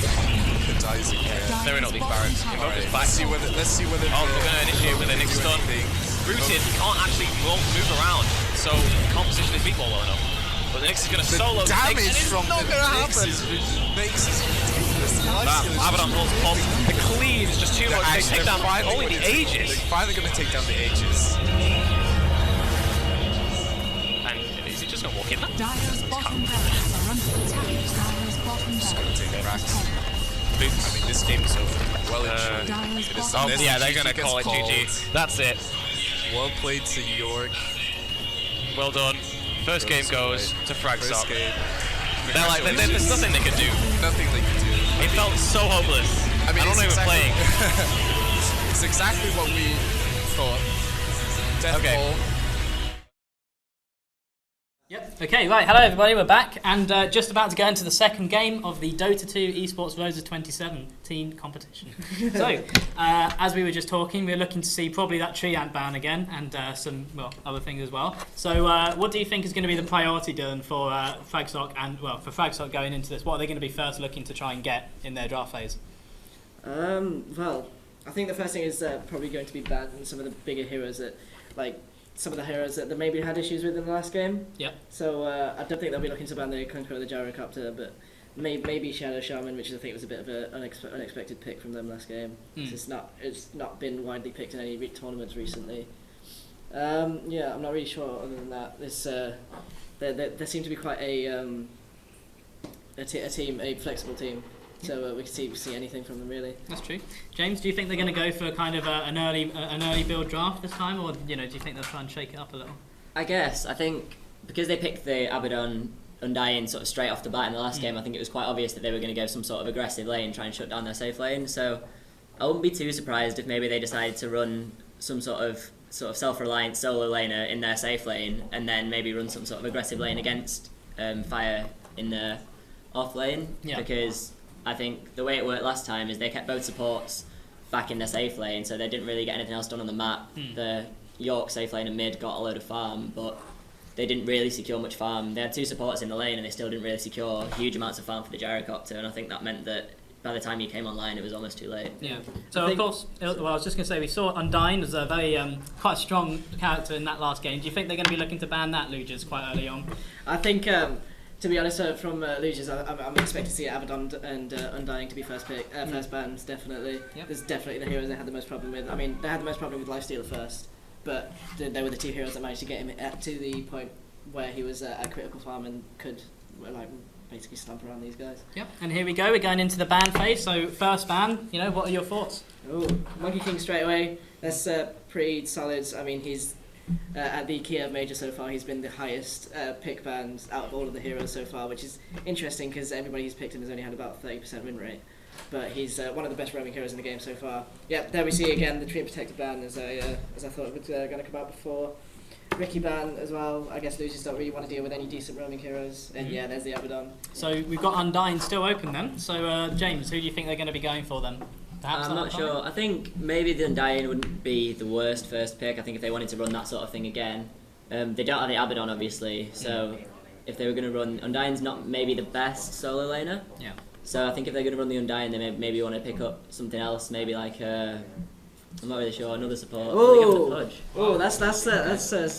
Kunkka dies again. They're in all these barracks. Invoker's back. Let's see whether. Oh, we're going to initiate with a Nyx stun. Rooted, can't actually move around, so can't position his beatball well enough. But the Nyx is going to solo the damage Nyx, and it's from not going to happen. Nyx is ridiculous. Abaddon holds pop. The cleave is just too much. They take down only the Aegis. They're finally going to take down the Aegis. And is he just going to walk in there? Dyer's bottom barracks are under attack. Dyer's bottom Just going to take the racks. Boots. I mean, this game is over. Well and Oh, yeah, they're going to call it GG. That's it. Well played to York. Well done. First game goes to Fragsock. They're like, there's nothing they can do. Nothing they can do. It felt so hopeless. I mean, I don't even playing. It's exactly what we thought. Death ball. Yep. Okay, right. Hello, everybody. We're back and just about to go into the second game of the DOTA 2 eSports Roses 2017 competition. So, as we were just talking, we're looking to see probably that Treant ban again and some, other things as well. So, what do you think is going to be the priority, Dylan, for Fragsock and, for Fragsock going into this? What are they going to be first looking to try and get in their draft phase? Well, I think the first thing is probably going to be banning some of the bigger heroes that, some of the heroes that they maybe had issues with in the last game. Yep. So I don't think they'll be looking to ban the Kunkka or the Gyrocopter, but maybe Shadow Shaman, which I think was a bit of an unexpected pick from them last game. It's not been widely picked in any tournaments recently. Yeah, I'm not really sure. Other than that, there seemed to be quite a flexible team. So we can see anything from them, really. That's true. James, do you think they're going to go for kind of an early build draft this time, or do you think they'll try and shake it up a little? I think because they picked the Abaddon Undying sort of straight off the bat in the last game, I think it was quite obvious that they were going to go some sort of aggressive lane, try and shut down their safe lane. So I wouldn't be too surprised if maybe they decided to run some sort of self-reliant solo laner in their safe lane, and then maybe run some sort of aggressive lane against Fire in the off lane, because I think the way it worked last time is they kept both supports back in their safe lane, so they didn't really get anything else done on the map. The York safe lane and mid got a load of farm, but they didn't really secure much farm. They had 2 supports in the lane and they still didn't really secure huge amounts of farm for the gyrocopter, and I think that meant that by the time he came online, it was almost too late. Yeah. So of course, well, I was just going to say we saw Undyne as a very quite a strong character in that last game. Do you think they're going to be looking to ban that Luges quite early on? I think, to be honest, from Luges, I'm expecting to see Abaddon and Undying to be first bans, definitely. Yep. There's definitely the heroes they had the most problem with. I mean, they had the most problem with Lifestealer first, but they were the 2 heroes that managed to get him to the point where he was at critical farm and could basically stomp around these guys. Yep, and here we go, we're going into the ban phase. So first ban, what are your thoughts? Oh, Monkey King straight away. That's pretty solid. I mean, he's at the Kiev Major so far, he's been the highest pick bans out of all of the heroes so far, which is interesting because everybody who's picked him has only had about 30% win rate. But he's one of the best roaming heroes in the game so far. Yeah, there we see again the Treant Protector ban as I thought it was going to come out before. Ricky ban as well. I guess Lucius don't really want to deal with any decent roaming heroes. And yeah, there's the Abaddon. So we've got Undyne still open then. So James, who do you think they're going to be going for then? Perhaps I'm not sure. I think maybe the Undyne wouldn't be the worst first pick. I think if they wanted to run that sort of thing again. They don't have the Abaddon obviously, so if they were going to run... Undyne's not maybe the best solo laner. Yeah. So I think if they're going to run the Undyne, they maybe want to pick up something else, maybe like... I'm not really sure. Another support. Oh, that's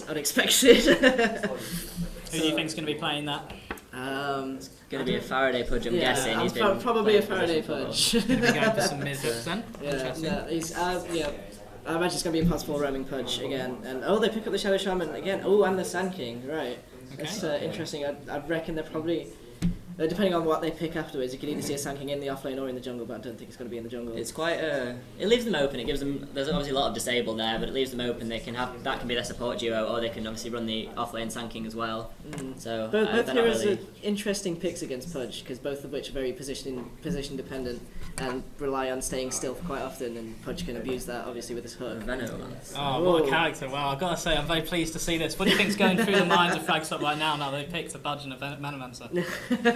unexpected. Who do you think's going to be playing that? It's going to be a Faraday Pudge, I'm guessing. He's been probably a Faraday Pudge. Going to be going for some mid-hooks then? I imagine it's going to be a possible roaming Pudge again. And they pick up the Shadow Shaman again. Oh, and the Sand King, right. Okay. That's interesting. I reckon they're probably... depending on what they pick afterwards, you could either see a Sand King in the offlane or in the jungle, but I don't think it's going to be in the jungle. It's quite it leaves them open. It gives them... There's obviously a lot of disable there, but it leaves them open. They can have... That can be their support duo, or they can obviously run the offlane Sand King as well. So both heroes are interesting picks against Pudge, because both of which are very position dependent and rely on staying still quite often, and Pudge can abuse that obviously with his hook. What a character. Wow, I've got to say I'm very pleased to see this. What do you think's going through the minds of Fragstop right now they've picked a Budge and a Venomancer?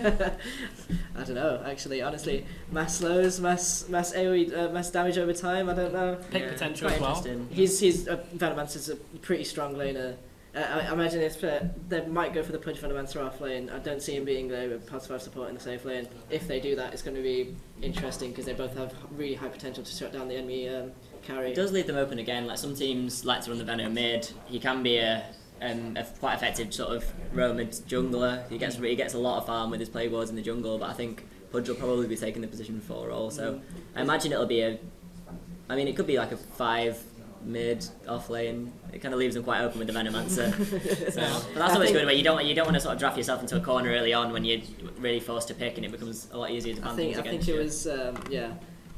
I don't know, actually, honestly. Mass slows, mass AoE, mass damage over time, I don't know. Pick potential as well. He's Venomancer's a pretty strong laner. I imagine if they might go for the Pudge Venomancer off lane. I don't see him being the plus 5 support in the safe lane. If they do that, it's going to be interesting because they both have really high potential to shut down the enemy carry. It does leave them open again. Like some teams like to run the Venom mid. He can be a quite effective sort of roamer jungler. He gets a lot of farm with his playboards in the jungle, but I think Pudge will probably be taking the position 4 role. So I imagine it'll be it could be like a 5 mid off lane. It kind of leaves them quite open with the Venomancer. But that's always good. Where you don't want to sort of draft yourself into a corner early on when you're really forced to pick, and it becomes a lot easier to ban things against you. I think it was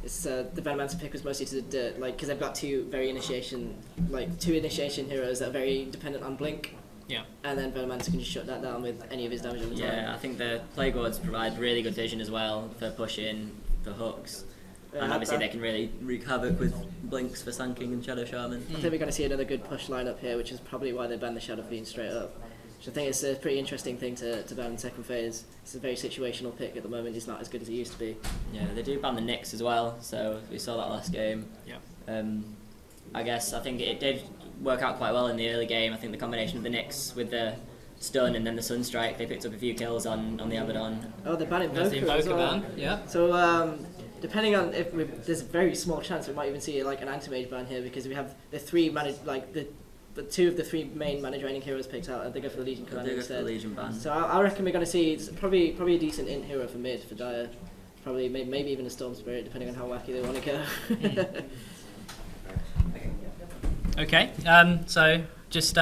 It's the Venomancer pick was mostly to the dirt, because they've got two initiation heroes that are very dependent on blink. Yeah. And then Venomancer can just shut that down with any of his damage on the time. Yeah, I think the Plaguewards provide really good vision as well for pushing the hooks. And obviously they can really wreak havoc with blinks for Sand King and Shadow Shaman. I think we're going to see another good push lineup here, which is probably why they banned the Shadow Fiend straight up. Which I think is a pretty interesting thing to ban in second phase. It's a very situational pick at the moment. He's not as good as he used to be. Yeah, they do ban the Nyx as well, so we saw that last game. Yeah. I think it did work out quite well in the early game. I think the combination of the Nyx with the stun and then the Sunstrike, they picked up a few kills on the Abaddon. Oh, they're banning There's the Invoker ban, yeah. So, depending on there's a very small chance we might even see like an anti-mage ban here, because we have the three the two of the three main mana draining heroes picked out, and they go for the Legion commander instead. Go for the Legion ban. So I reckon we're going to see probably a decent int hero for mid for Dire. Probably maybe even a Storm Spirit, depending on how wacky they want to go. Okay. So just.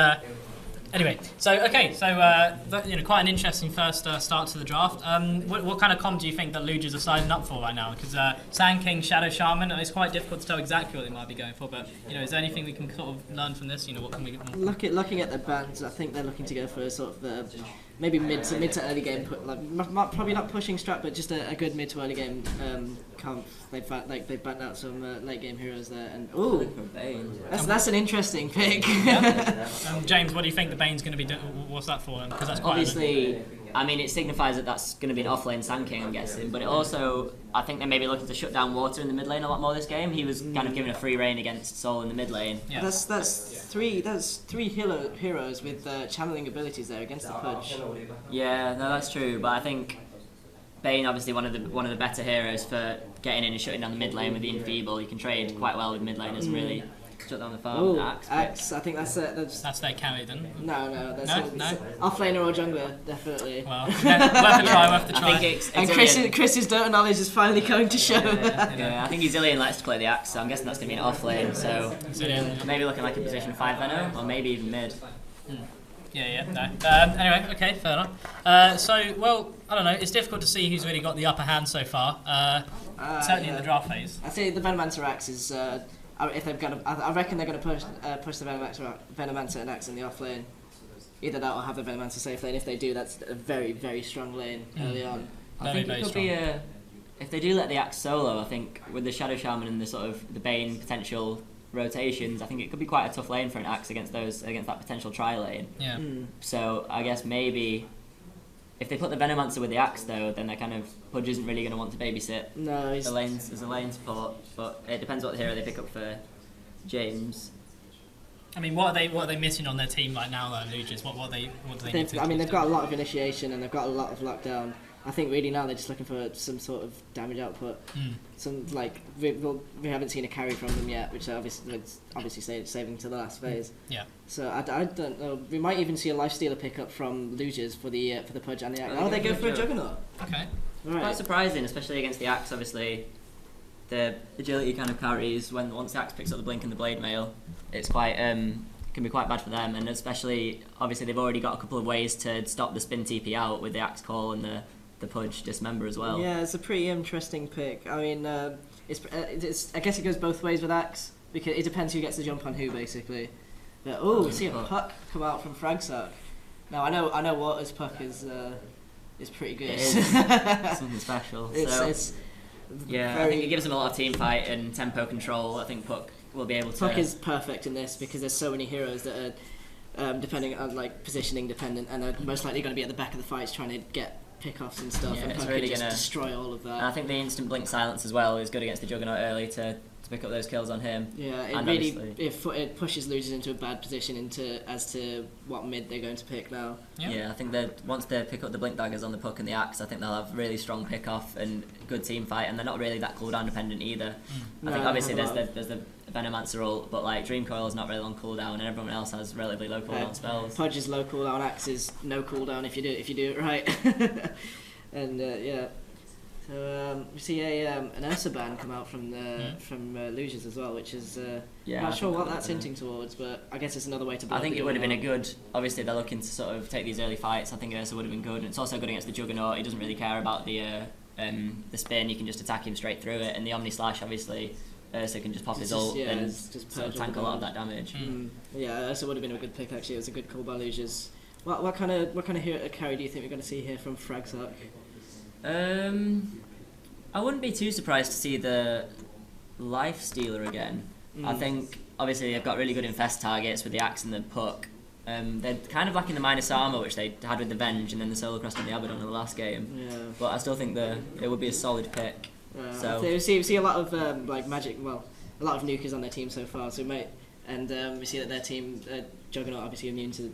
Anyway, quite an interesting first start to the draft. What kind of comp do you think that Luges are signing up for right now? Because Sand King, Shadow Shaman, it's quite difficult to tell exactly what they might be going for. But is there anything we can sort of learn from this? What can we get? Looking at the bans, I think they're looking to go for a sort of maybe mid to early game, probably not pushing strat, but just a good mid to early game comp. They've banned out some late game heroes there, and that's an interesting pick. James, what do you think the Bane's going to be doing? What's that for? Because that's quite obviously I mean, it signifies that that's going to be an off-lane Sand King, I'm guessing. But it also, I think they're maybe looking to shut down Water in the mid lane a lot more this game. He was kind of given a free reign against Soul in the mid lane. Yeah. That's three heroes with channeling abilities there against the Pudge. Yeah, no, that's true. But I think Bane, obviously one of the better heroes for getting in and shutting down the mid lane with the Enfeeble. You can trade quite well with mid laners and really shut down the farm. Oh, Axe. Axe. I think that's That's their carry then. No, that's No? offlaner or jungler, definitely. Well, worth a try, worth a I try. think it's And Chris's Dota knowledge is finally going to show. Yeah, I think Zillion likes to play the Axe, so I'm guessing that's going to be an off lane. So Zillion. maybe looking like a position 5 Venom, or maybe even mid. Yeah, no. Anyway, okay, fair enough. Well, I don't know. It's difficult to see who's really got the upper hand so far. Certainly in the draft phase. I say the Venomancer Axe is. If they've got, I reckon they're going to push the Venomancer and Axe in the off lane. Either that or have the Venomancer safe lane. If they do, that's a very, very strong lane early on. I think it could be if they do let the Axe solo. I think with the Shadow Shaman and the sort of the Bane potential rotations, I think it could be quite a tough lane for an Axe against that potential tri lane. Yeah. So I guess maybe if they put the Venomancer with the Axe though, then they're kind of Pudge isn't really going to want to babysit No, the lanes as a lane support. But it depends what hero they pick up for James. I mean, what are they missing on their team right now, though, Luges? What do they need to? I mean, they've got a lot of initiation and they've got a lot of lockdown. I think really now they're just looking for some sort of damage output. Some we haven't seen a carry from them yet, which obviously saving to the last phase. Yeah. So I don't know. We might even see a lifestealer pickup from Luges for the Pudge and the Axe. Oh, they go for a Juggernaut. Okay. Right. Quite surprising, especially against the Axe. Obviously, the agility kind of carries once the Axe picks up the blink and the blade mail. It's quite can be quite bad for them, and especially obviously they've already got a couple of ways to stop the spin TP out with the Axe call and the Pudge dismember as well. Yeah, it's a pretty interesting pick. I mean, it's I guess it goes both ways with Axe because it depends who gets the jump on who basically. But see a puck come out from Fragsock. Now I know Water's puck is pretty good. It is something special. I think it gives them a lot of team fight and tempo control. I think Puck will be able to. Puck is perfect in this because there's so many heroes that are depending on positioning dependent and are most likely going to be at the back of the fights trying to get pickoffs and stuff. Yeah, and it's Puck really can just gonna destroy all of that. And I think the instant blink silence as well is good against the Juggernaut early to pick up those kills on him. Yeah, it and really it pushes losers into a bad position as to what mid they're going to pick now. Yeah, I think that once they pick up the blink daggers on the Puck and the Axe, I think they'll have really strong pick off and good team fight, and they're not really that cooldown dependent either. I think obviously there's the Venomancer ult, but like Dream Coil is not really on cooldown, and everyone else has relatively low cooldown spells. Pudge is low cooldown, Axe is no cooldown if you do it right. And yeah. So we see an Ursa ban come out from Luges as well, which is not sure what that's hinting towards, but I guess it's another way to. I think it would have been a good. Obviously, they're looking to sort of take these early fights. I think Ursa would have been good, and it's also good against the Juggernaut. He doesn't really care about the spin. You can just attack him straight through it, and the Omni Slash obviously. Ursa can just pop his ult and just sort of tank a lot of that damage. Yeah, Ursa would have been a good pick actually. It was a good call by Luges. What kind of hero carry do you think we're going to see here from Fragsock? I wouldn't be too surprised to see the Life Stealer again. I think obviously they've got really good infest targets with the Axe and the Puck. They're kind of lacking the minus armor which they had with the Venge and then the solo cross on the Abaddon in the last game. Yeah. But I still think it would be a solid pick. So we see a lot of magic. Well, a lot of nukers on their team so far. So we see that their team Juggernaut obviously immune to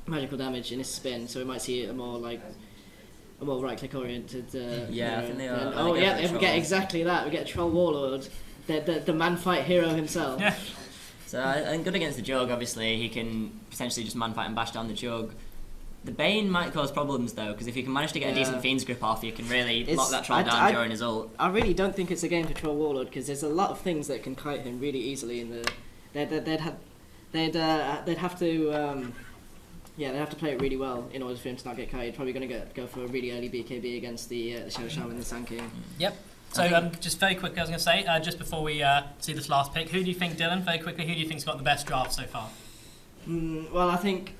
magical damage in his spin. So we might see a more right-click oriented. I think they are. We get exactly that. We get a Troll Warlord, the man-fight hero himself. Yeah. So I think good against the Jug. Obviously, he can potentially just man-fight and bash down the Jug. The Bane might cause problems though, because if you can manage to get a decent Fiend's Grip off, you can really lock that Troll down during his ult. I really don't think it's a game for Troll Warlord because there's a lot of things that can kite him really easily. They'd have to. They have to play it really well in order for him to not get kited. Probably going to go for a really early BKB against the Shadow Shaman and the Sand King. Yep. So just very quickly, I was going to say, just before we see this last pick, who do you think, Dylan, very quickly, who do you think's got the best draft so far? Well, I think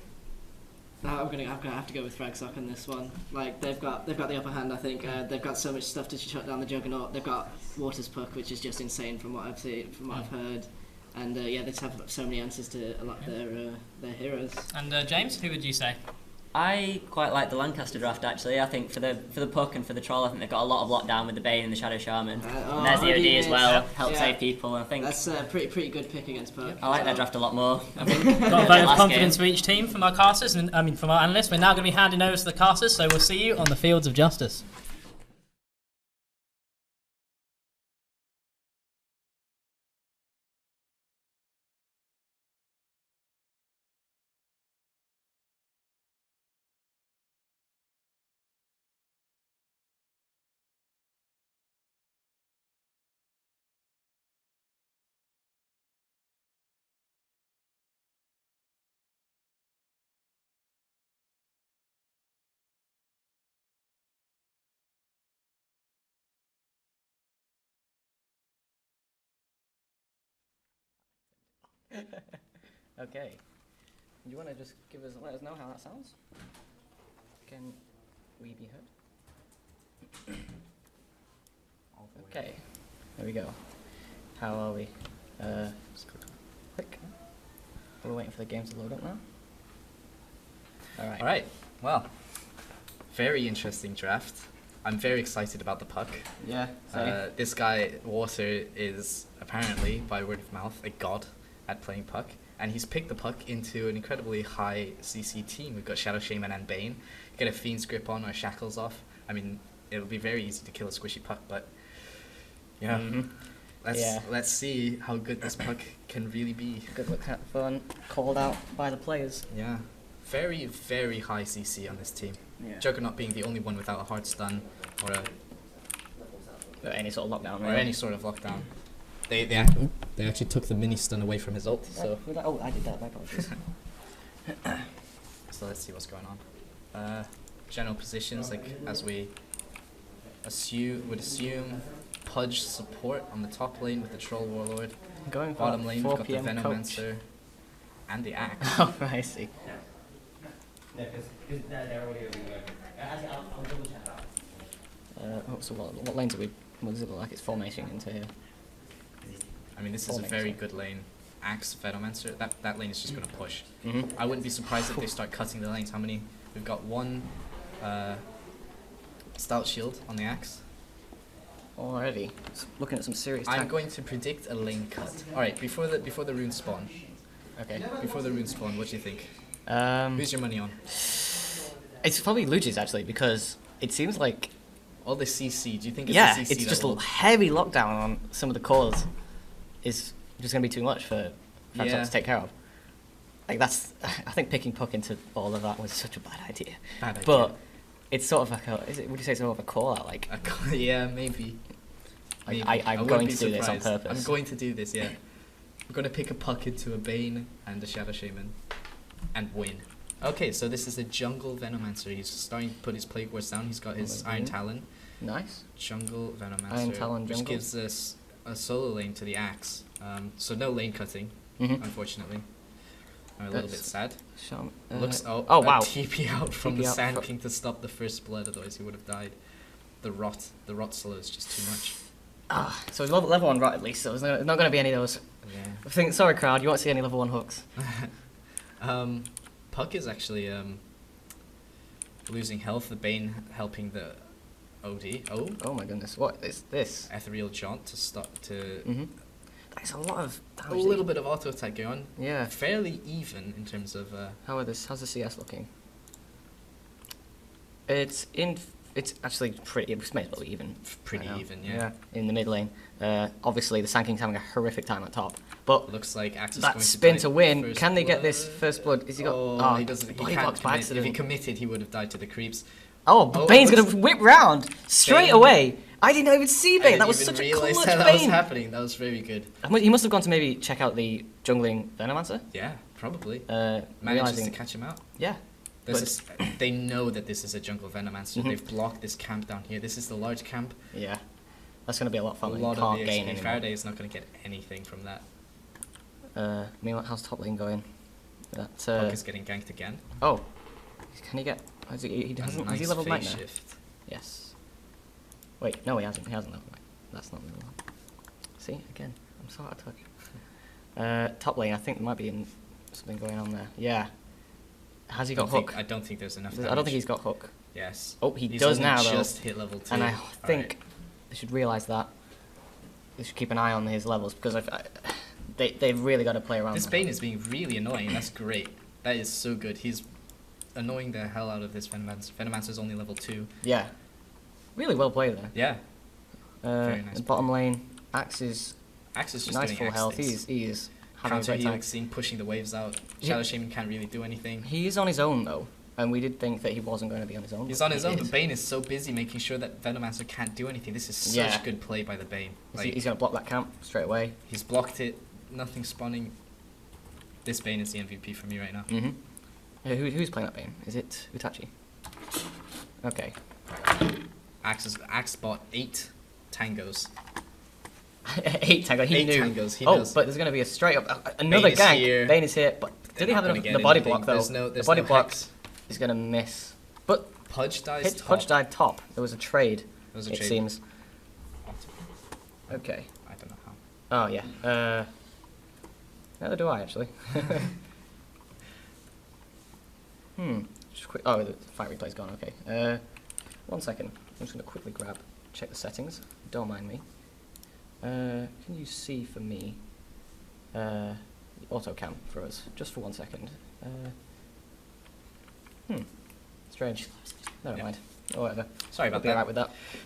I'm gonna have to go with Fragsock on this one. Like they've got the upper hand. I think they've got so much stuff to shut down the Juggernaut. They've got Water's Puck, which is just insane from what I've seen, from what I've heard. And they just have so many answers to a lot of their heroes. And James, who would you say? I quite like the Lancaster draft actually. I think for the puck and for the troll, I think they've got a lot of lockdown with the Bane and the Shadow Shaman. And there's the OD as well, help save people. I think that's a pretty good pick against puck. I like that draft a lot more. I think got a vote of confidence for each team from our casters, and I mean from our analysts. We're now going to be handing over to the casters, so we'll see you on the fields of justice. Okay. Do you want to just let us know how that sounds? Can we be heard? Okay. There we go. How are we? Click. We're waiting for the game to load up now. All right. Well, very interesting draft. I'm very excited about the puck. Yeah. This guy Water is apparently, by word of mouth, a god at playing puck, and he's picked the puck into an incredibly high CC team. We've got Shadow Shaman and Bane. Get a Fiend's Grip on or Shackles off. I mean, it'll be very easy to kill a squishy puck, but yeah, let's see how good this puck can really be. Good look at fun. Called out by the players. Yeah, very, very high CC on this team. Yeah. Juggernaut being the only one without a hard stun or any sort of lockdown. Or any sort of lockdown. They actually took the mini stun away from his ult. So oh, I did that. My apologies. So let's see what's going on. General positions, like as we would assume, Pudge support on the top lane with the Troll Warlord. Going bottom lane, we've got the PM Venomancer and the Axe. Oh, I see. So what lanes are we? What does it look like? It's formation into here. I mean, this is a very good lane. Axe, Venomancer, that lane is just going to push. Mm-hmm. I wouldn't be surprised if they start cutting the lanes. How many? We've got one Stout Shield on the Axe. Already. Looking at some serious I'm going to predict a lane cut. Alright, before the rune spawn. Okay. Before the rune spawn, what do you think? Who's your money on? It's probably Luigi's actually, because it seems like all the CC. Do you think it's the CC it's just a heavy lockdown on some of the cores is just going to be too much for Franksoft to take care of. Like I think picking puck into all of that was such a bad idea. But it's sort of like would you say sort of a call out? Like yeah, maybe. I'm going to do this on purpose. I'm going to do this, yeah. We're going to pick a puck into a Bane and a Shadow Shaman and win. Okay, so this is a jungle Venomancer. He's starting to put his Plague Wars down. He's got his Iron Talon. Nice. Jungle Venomancer. Iron Talon which jungle. gives us a solo lane to the Axe. So no lane cutting, unfortunately. I'm a little bit sad. Looks wow. TP out from the Sand King to stop the first blood, otherwise he would have died. The rot solo is just too much. So level 1 rot at least, so there's not going to be any of those. Yeah. Sorry crowd, you won't see any level 1 hooks. Puck is actually losing health, the Bane helping the OD. Oh my goodness, what is this? Ethereal Jaunt to stop to... That's a lot of damage. A little bit of auto attack going on. Yeah. Fairly even in terms of... how's the CS looking? It's actually pretty... It may as well be even. Pretty even, yeah. In the mid lane. Obviously, the Sand King's having a horrific time at top. But looks like Axe is that going spin to to win. Can they get this first blood? Is he got... Oh, he doesn't. He can't by commit. accident. If he committed, he would have died to the creeps. Bane's going to whip round straight away. I didn't even see Bane. That was such a clutch Bane. That was happening. That was very good. He must have gone to maybe check out the jungling Venomancer. Yeah, probably. Manages to catch him out. Yeah. They know that this is a jungle Venomancer. They've blocked this camp down here. This is the large camp. Yeah. That's going to be a lot of fun. A lot of the XP. Faraday is not going to get anything from that. Meanwhile, how's top lane going? Puck is getting ganked again. Oh. Can he get... Has he leveled Nightmare? Shift. Yes. Wait, no, he hasn't. He hasn't leveled. That's not level. See, again, I'm so out of touch. Top lane, I think there might be something going on there. Yeah. Has he got hook? I don't think there's enough. I don't think he's got hook. Yes. Oh, he He's does only now though. Just hit level 2. And I think they should realise that. They should keep an eye on his levels because they've really got to play around. This there. Bane is being really annoying. And that's great. That is so good. He's annoying the hell out of this Venomancer. Venomancer's only level 2. Yeah. Really well played there. Yeah. Very nice. Bottom lane, Axe is just nice doing full Axe health. things. He's having a Counter great time. helixing, pushing the waves out. Shadow Shaman can't really do anything. He is on his own though, and we did think that he wasn't going to be on his own. He's on his own, but Bane is so busy making sure that Venomancer can't do anything. This is such good play by the Bane. Like, he's going to block that camp straight away. He's blocked it. Nothing spawning. This Bane is the MVP for me right now. Who's playing that Bane? Is it Utachi? Okay. Axe bought 8 tangos. 8 tango. He 8 knew. tangos. He oh, knows. but there's going to be a straight up another Bane gank. here. Bane is here, but did he have the body block though? There's the body no block hex. is going to miss. But Pudge dies top. Pudge died top. There was a trade. There was a it trade. seems. Okay. I don't know how. Oh yeah. Neither do I actually. Just quick. Oh, the fight replay's gone. Okay. 1 second. I'm just going to quickly check the settings. Don't mind me. Can you see for me the auto cam for us? Just for 1 second. Strange. Never mind. Oh, whatever. Sorry about I'll be that. alright with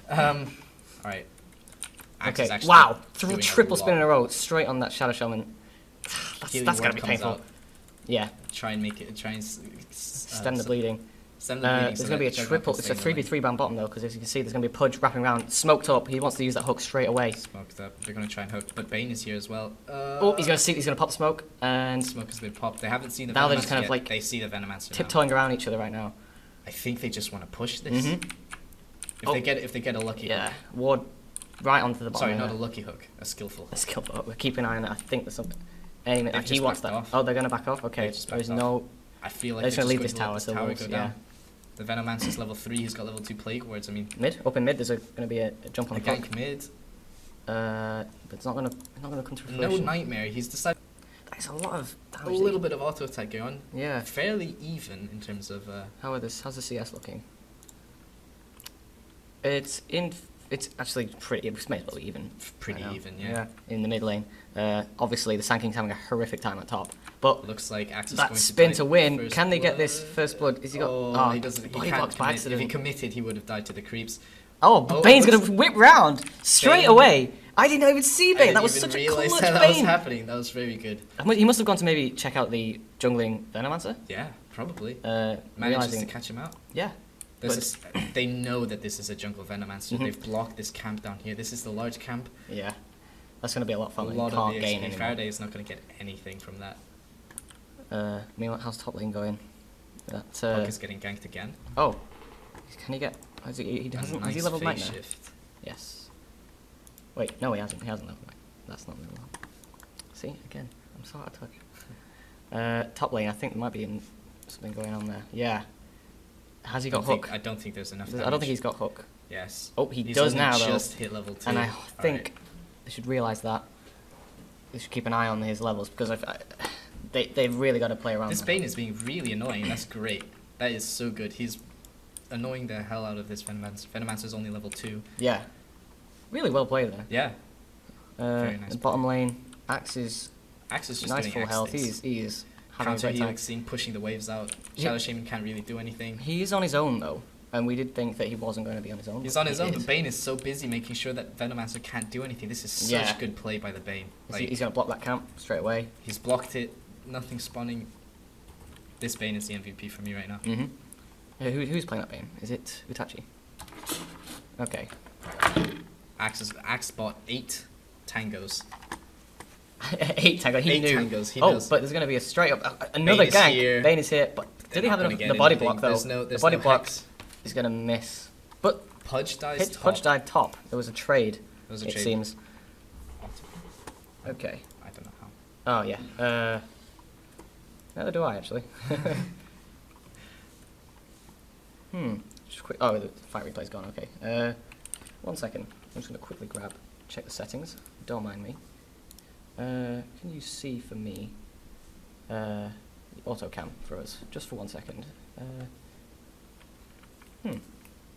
that. Alright. Axe is Okay. actually Wow. doing a Triple spin in a lot. row straight on that Shadow Shaman. Healing That's word going to be comes painful. out. Yeah. Try and make it. Try and Stem the bleeding. Stem the bleeding. There's going to be a triple. It's a 3v3 bound bottom though, because as you can see, there's going to be a Pudge wrapping around, smoked up. He wants to use that hook straight away. Smoked up. They're going to try and hook, but Bane is here as well. Oh, he's going to pop the smoke, and Smoke has been popped. They haven't seen the now Venomancer they're just kind of yet. like They see the Venomancer now. tiptoeing around each other right now. I think they just want to push this. Mm-hmm. If they get a lucky Yeah, hook. Ward right onto the bottom. Sorry, there. not a lucky hook, a skillful hook. A skillful hook. We're keeping an eye on it. I think there's something. Aim it. They've He just wants backed that. off. Oh, they're going to back off. Okay, They've just there's backed no. I feel like They're just going to leave this let tower. So tower we'll, go yeah. down. The Venomancer's level 3. He's got level 2 Plague Wards. I mean, Mid, up in mid. There's going to be a jump on a the gank. gank mid. But it's not going to come to No fruition. nightmare. He's decided That's a lot of a damage. little bit of auto attack going on. Yeah. Fairly even in terms of. How's the CS looking? It's actually pretty. It's made well even. Pretty right now. even, yeah. In the mid lane. Obviously, the Sand King's having a horrific time at top. But Looks like Axe is that going spin die to win. first Can they get blood. this first blood? Is he got? Oh, he doesn't. He body can't blocks by commit. If he accident. committed, he would have died to the creeps. Oh, but Oh, Bane's it gonna was- whip round straight Bane- away. I didn't even see I Bane. didn't That was even such a realise clutch that was Bane. happening. That was very good. He must have gone to maybe check out the jungling Venomancer. Yeah, probably. Manages Manages to catch him out. Yeah. They know that this is a jungle Venomancer. They've blocked this camp down here. This is the large camp. Yeah. That's gonna be a lot of fun. A You lot can't of gain EXP. anymore. Faraday is not going to get anything from that. Meanwhile, how's top lane going? That. Puck is getting ganked again. Oh. Can he get? Has he A hasn't. nice Has he leveled phase Nightmare? shift. Yes. Wait, no, he hasn't. He hasn't leveled Nightmare. That's not level. See, again, I'm so out of touch. Top lane, I think there might be something going on there. Yeah. Has he got hook? I don't think there's enough. I don't think he's got hook. Yes. Oh, he He's does only now though. just hit level 2. And I think Alright. they should realise that. They should keep an eye on his levels because they've really got to play around. This there. Bane is being really annoying, and that's great. That is so good. He's annoying the hell out of this Venomancer. Venomancer's only level 2. Yeah. Really well played there. Yeah. Very nice the bottom lane, Axe is Axe is just nice doing full Axe health. things. He's having a Counter great time. helixing, pushing the waves out. Yeah. Shadow Shaman can't really do anything. He is on his own though, and we did think that he wasn't going to be on his own. He's but on his he own, is. but Bane is so busy making sure that Venomancer can't do anything. This is such Yeah. good play by the Bane. He's going to block that camp straight away. He's blocked it. Nothing spawning. This Bane is the MVP for me right now. Who's playing that Bane? Is it Utachi? Okay. Axe bought 8 tangos. 8 tango. He 8 knew. tangos, he oh, knows. but there's going to be a straight up another is gank. here. Bane is here, but They're did he not have gonna the get body anything. block though? There's The body no block hex. is going to miss. But Pudge dies top. Pudge died top. There was a trade. There was a it trade. seems. Okay. I don't know how. Oh yeah. Neither do I actually. Just quick. Oh, the fight replay's gone. Okay. 1 second. I'm just gonna quickly check the settings. Don't mind me. Can you see for me the auto cam for us, just for 1 second.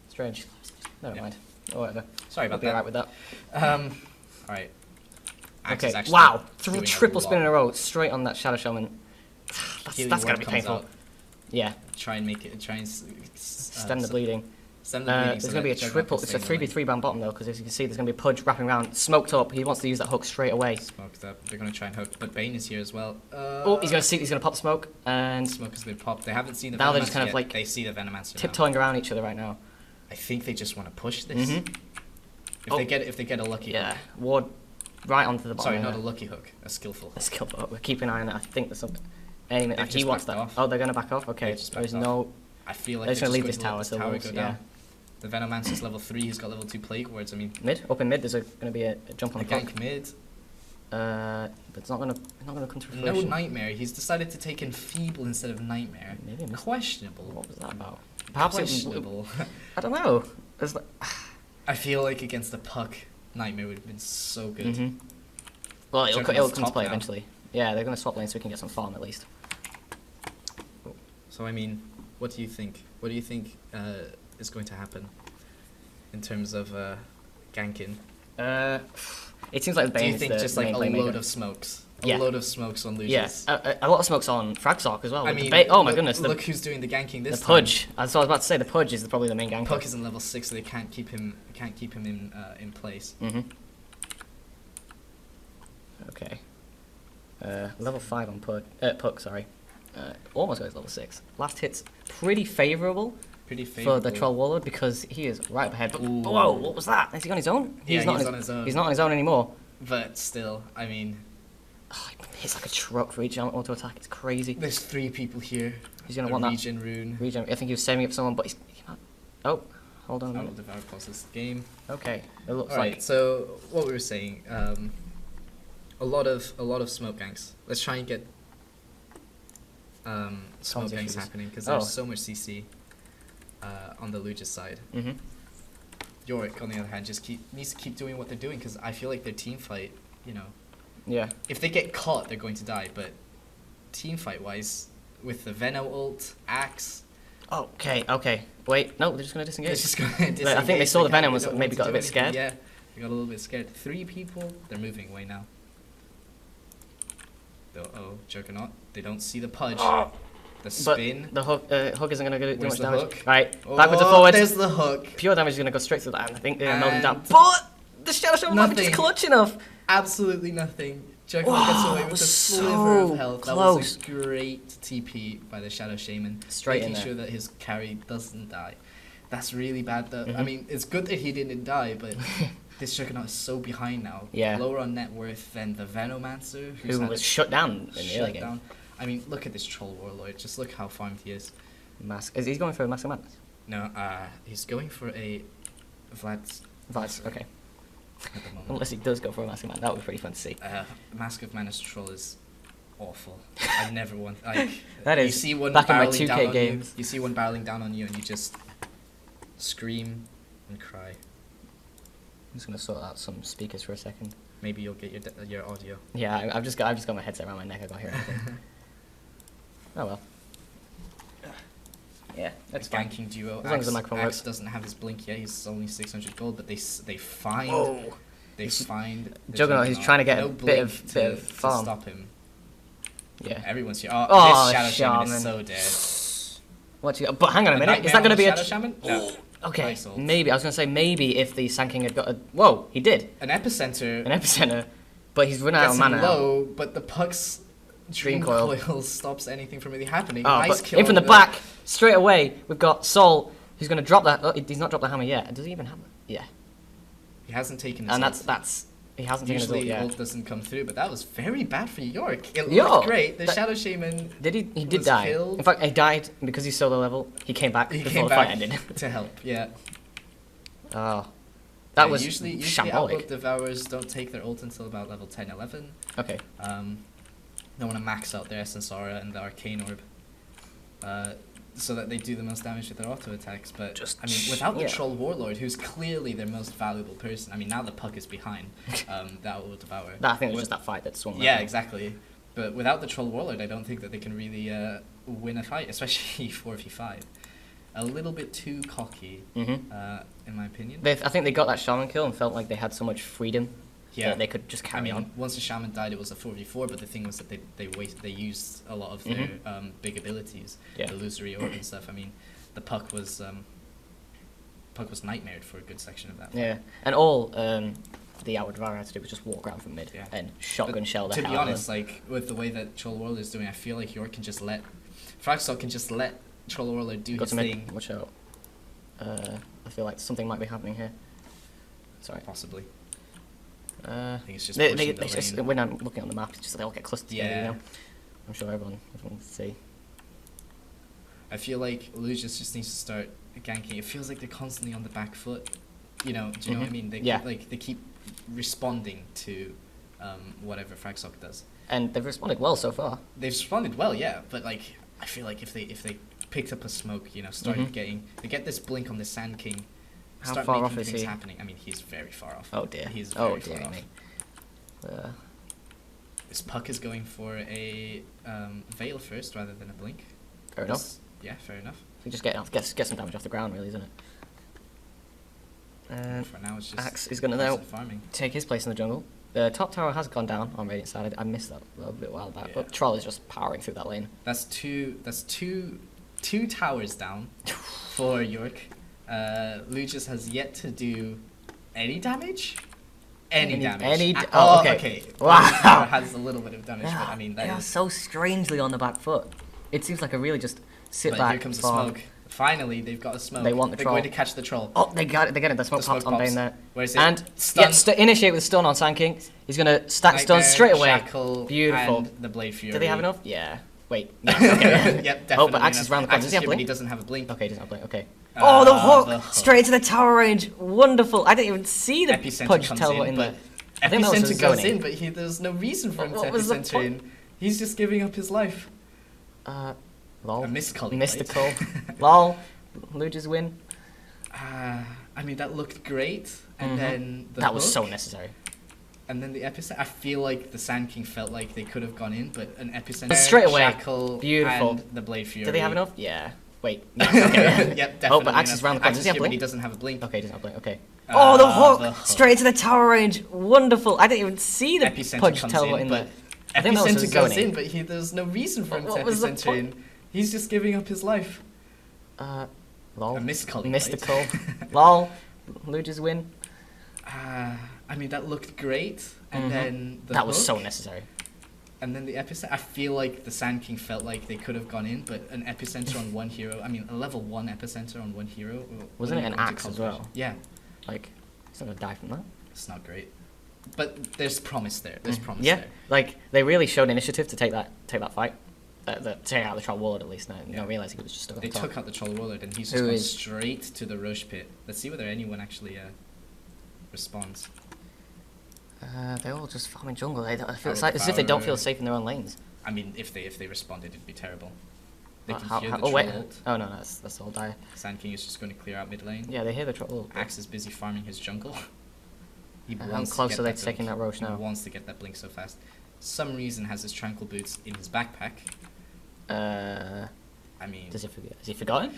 Strange. Never mind. Oh, whatever. Sorry about I'll be that. alright with that. All right. Axe is Okay. actually Wow. doing a Triple spin in a lot. row, straight on that Shadow Shaman. Healing That's word gotta be comes painful. out. Yeah. Try and make it. Try and Stem the bleeding. Stem the bleeding. There's so going to be a that Juggernaut triple. can It's a stay in the 3v3 down bottom though, because as you can see, there's going to be a Pudge wrapping around, smoked up. He wants to use that hook straight away. lane. Smoked up. They're going to try and hook, but Bane is here as well. Oh, he's going to pop the smoke, and Smoke has been popped. They haven't seen the now Venomancer they're just kind of yet. like They see the Venomancer now. tiptoeing around each other right now. I think they just want to push this. Mhm. If they get a lucky Yeah, hook. Ward right onto the bottom. Sorry, there. not a lucky hook, a skillful A hook. skillful hook. We're keeping an eye on it. I think there's something. Any minute. They've He just wants that. backed off. Oh, they're going to back off. Okay, They've just there's backed no. I feel like They're just gonna leave going this to tower, let so this tower we'll- go yeah. down. The Venomancer's level 3, he's got level 2 plague wards. I mean, Mid, up in mid. There's going to be a jump on a the clock. gank mid. But it's not going to come to No fruition. Nightmare. He's decided to take Enfeeble instead of Nightmare. Maybe I missed- Questionable. What was that about? Perhaps it, Questionable. I don't know. It's like, I feel like against the Puck, Nightmare would have been so good. mhm. Well, it'll Juggernaut's come to top play now. eventually. Yeah, they're going to swap lanes so we can get some farm at least. So I mean, what do you think? What do you think is going to happen in terms of ganking? It seems like the Do Bane you is think the just like a main load playmaker. of smokes? Yeah. A load of smokes on Lucius. Yes, a lot of smokes on Fragzark as well. I with the mean, oh my look, goodness, look who's doing the ganking the this time. Pudge. That's what I was about to say. The Pudge is probably the main ganker. Puck is in level 6, so they can't keep him in place. Mhm. Okay. Level 5 on Puck. Sorry. Almost goes level 6. Last hit's pretty favourable. Pretty For favorable. the Troll Warlord because he is right up ahead. But, Ooh. whoa, what was that? Is he on his own? Yeah, not he's on his own. He's not on his own anymore. But still, I mean, Oh, he hits like a truck for each auto attack. It's crazy. there's 3 people here. He's going to A want that regen rune. regen. I think he was saving up someone, but he might... Oh, hold on a I will minute. devour pauses the game. Okay, it looks Alright, like... so what we were saying, a lot of smoke ganks. Let's try and get smoke Tons of ganks issues. happening because there's Oh. so much CC on the Luge's side. Mhm. Yorick, on the other hand, just needs to keep doing what they're doing because I feel like their team fight, you know, Yeah. if they get caught, they're going to die. But team fight wise, with the Veno ult, Axe, Okay. Wait, no, they're just going to disengage. they're just going to disengage. I think they saw the can't- Venom was don't maybe want to got a do bit anything. scared. Yeah, they got a little bit scared. 3 people, they're moving away now. Oh, Juggernaut. They don't see the Pudge. The But spin. the hook isn't going to do Where's much the damage. hook? Right, Oh, backwards and forwards. There's the hook. Pure damage is going to go straight through that, and I think they're going to melt him down. And- But the Shadow Shaman might be just Nothing. clutch enough. Absolutely nothing. Juggernaut gets Wow, away that with was a so sliver of health. That was close. a great TP by the Shadow Shaman. Straight in making there. sure that his carry doesn't die. That's really bad though. I Mhm. mean, it's good that he didn't die, but this Juggernaut is so behind now. Yeah. Lower on net worth than the Venomancer, who's Who had was it shut down in the early shut game. down. I mean, look at this Troll Warlord. Just look how farmed he is. Is he going for a Mask of Madness? No, he's going for a Vlad's Vice, okay. at the moment. Unless he does go for a Mask of Madness, that would be pretty fun to see. Mask of Madness Troll is awful. I never want like That you is see one back in my barreling 2K down on games. you see one barreling down on you and you just scream and cry. I'm just going to sort out some speakers for a second. Maybe you'll get your audio. Yeah, I've just got my headset around my neck. I can't hear anything. Oh well. Yeah, that's A fine. ganking duo. As long as the Axe- microphone Axe works. doesn't have his blink yet. He's only 600 gold, but they find Whoa. they find the Juggernaut, he's trying to get no a bit blink of to farm. stop him. Yeah. Everyone's here. Oh, This Shadow Shaman Shaman. is so dead. What you? But hang on a minute. Nightmare Is that going to on be Shadow a? Shaman? No. Okay, Nice ult. maybe I was going to say maybe if the Sand King had got a. Whoa, he did An epicenter. an epicenter, but he's run out Gets of him mana. now. low, but the Puck's Dream Coil. Coil stops anything from really happening. Oh, Nice but kill in from on the back, straight away, we've got Sol, who's going to drop that. Oh, he's not dropped the hammer yet. Does he even have it? Yeah. He hasn't taken his And ult. that's he hasn't taken his Usually ult yet. ult doesn't come through, but that was very bad for York. It Yo, looked great. The that- Shadow Shaman Did he? He did was die. killed. In fact, he died because he's solo level. He came back he before came the fight back ended. to help. Yeah. Oh, that Yeah, was usually shambolic. Outlook Devourers don't take their ult until about level 10, 11. Okay. They want to max out their Essence Aura and the Arcane Orb, so that they do the most damage with their auto attacks. But I mean, without the yeah. Troll Warlord, who's clearly their most valuable person. I mean, now the Puck is behind. That will devour. That, I think it was just that fight that swung. Yeah, that. exactly. But without the Troll Warlord, I don't think that they can really win a fight, especially 4v5. A little bit too cocky, in my opinion. I think they got that Shaman kill and felt like they had so much freedom that they could just carry on. Once the Shaman died, it was a 4v4, but the thing was that they used a lot of their big abilities, the Illusory Orb and stuff. I mean, the Puck was nightmared for a good section of that fight. Yeah, and all the Outward Devourer had to do was just walk around from mid and shotgun shell the hell out of them. To be honest, like, with the way that Troll Warlord is doing, I feel like York can just let... Fragstock can just let Troll Warlord do his thing. Watch out. I feel like something might be happening here. Sorry. Possibly. I think it's just pushing the lane. When I'm looking on the map, it's just they all get clustered together, you know? I'm sure everyone will see. I feel like Lucius just needs to start ganking. It feels like they're constantly on the back foot. You know, do you know what I mean? They keep responding to whatever Fragstock does. And they've responded well so far. They've responded well, yeah. But like, I feel like if they picked up a smoke, you know, started getting, they get this blink on the Sand King. How start far making off is things he? happening. I mean, he's very far off. Oh dear. He's very dear far off. me. This Puck is going for a Veil first rather than a blink. Fair enough. Yeah, fair enough. We just get some damage off the ground, really, isn't it? For now, it's just Axe is going to now farming. take his place in the jungle. The top tower has gone down on Radiant side. I missed that a little bit while back, but Troll is just powering through that lane. That's two towers down for York. Lucius has yet to do any damage. Okay. Wow. Has a little bit of damage, but I mean they are so strangely on the back foot. It seems like a really just sit back. Here comes the smoke. Finally, they've got a smoke. They want the troll. They're going to catch the troll. Oh, they got it. They get it. The smoke popped on Bane there. Where is it? And initiate with stun on Sand King. He's going to stack stuns straight away. Shackle, beautiful. And the Blade Fury. Do they have enough? Yeah. Wait. Yeah, okay. Yep, definitely. Oh, but Axe is round the corner. Does he have blink? He doesn't have a blink. Okay, he doesn't have blink. Okay. Oh, the hook! Straight into the tower range. Wonderful. I didn't even see the punch teleport in there. Epicenter goes in, but there's no reason for him to Epicenter in. He's just giving up his life. Lol. A missed call. Lol. Lucius win. I mean, that looked great. And then the that was so necessary. And then the epicenter. I feel like the Sand King felt like they could have gone in, but an epicenter. Straight away. Shackle, beautiful. And the Blade Fury. Do they have enough? Yeah. Wait. No, okay. Yep, definitely. Oh, but Axe is round the corner. Does he have blink? He doesn't have a blink. Okay, he doesn't have blink. Okay. Oh, the hook! Straight into the tower range. Wonderful. I didn't even see the punch teleport in there. Epicenter goes in, but there's no reason for him to Epicenter in. He's just giving up his life. Lol. A missed call. Lol. Lucius win. I mean, that looked great. And then the that was so necessary. And then the epicenter. I feel like the Sand King felt like they could have gone in, but an epicenter on one hero. I mean, a level 1 epicenter on one hero. Wasn't it an Axe as well? Yeah. Like, he's not gonna die from that. It's not great. But there's promise there. There's promise there. Yeah. Like, they really showed initiative to take that fight. Take out the Troll Warlord at least. No, realising he was just stuck on top. They took out the Troll Warlord and he's just gone straight to the Roche pit. Let's see whether anyone actually responds. They're all just farming jungle. It's like as if they don't feel safe in their own lanes. I mean, if they responded, it'd be terrible. They can hear the Troll ult. Oh no, that's all die. Sand King is just going to clear out mid lane. Yeah, they hear the Troll ult. Axe is busy farming his jungle. How close are they to taking that Roche now? He wants to get that blink so fast. Some reason has his tranquil boots in his backpack. I mean, has he forgotten?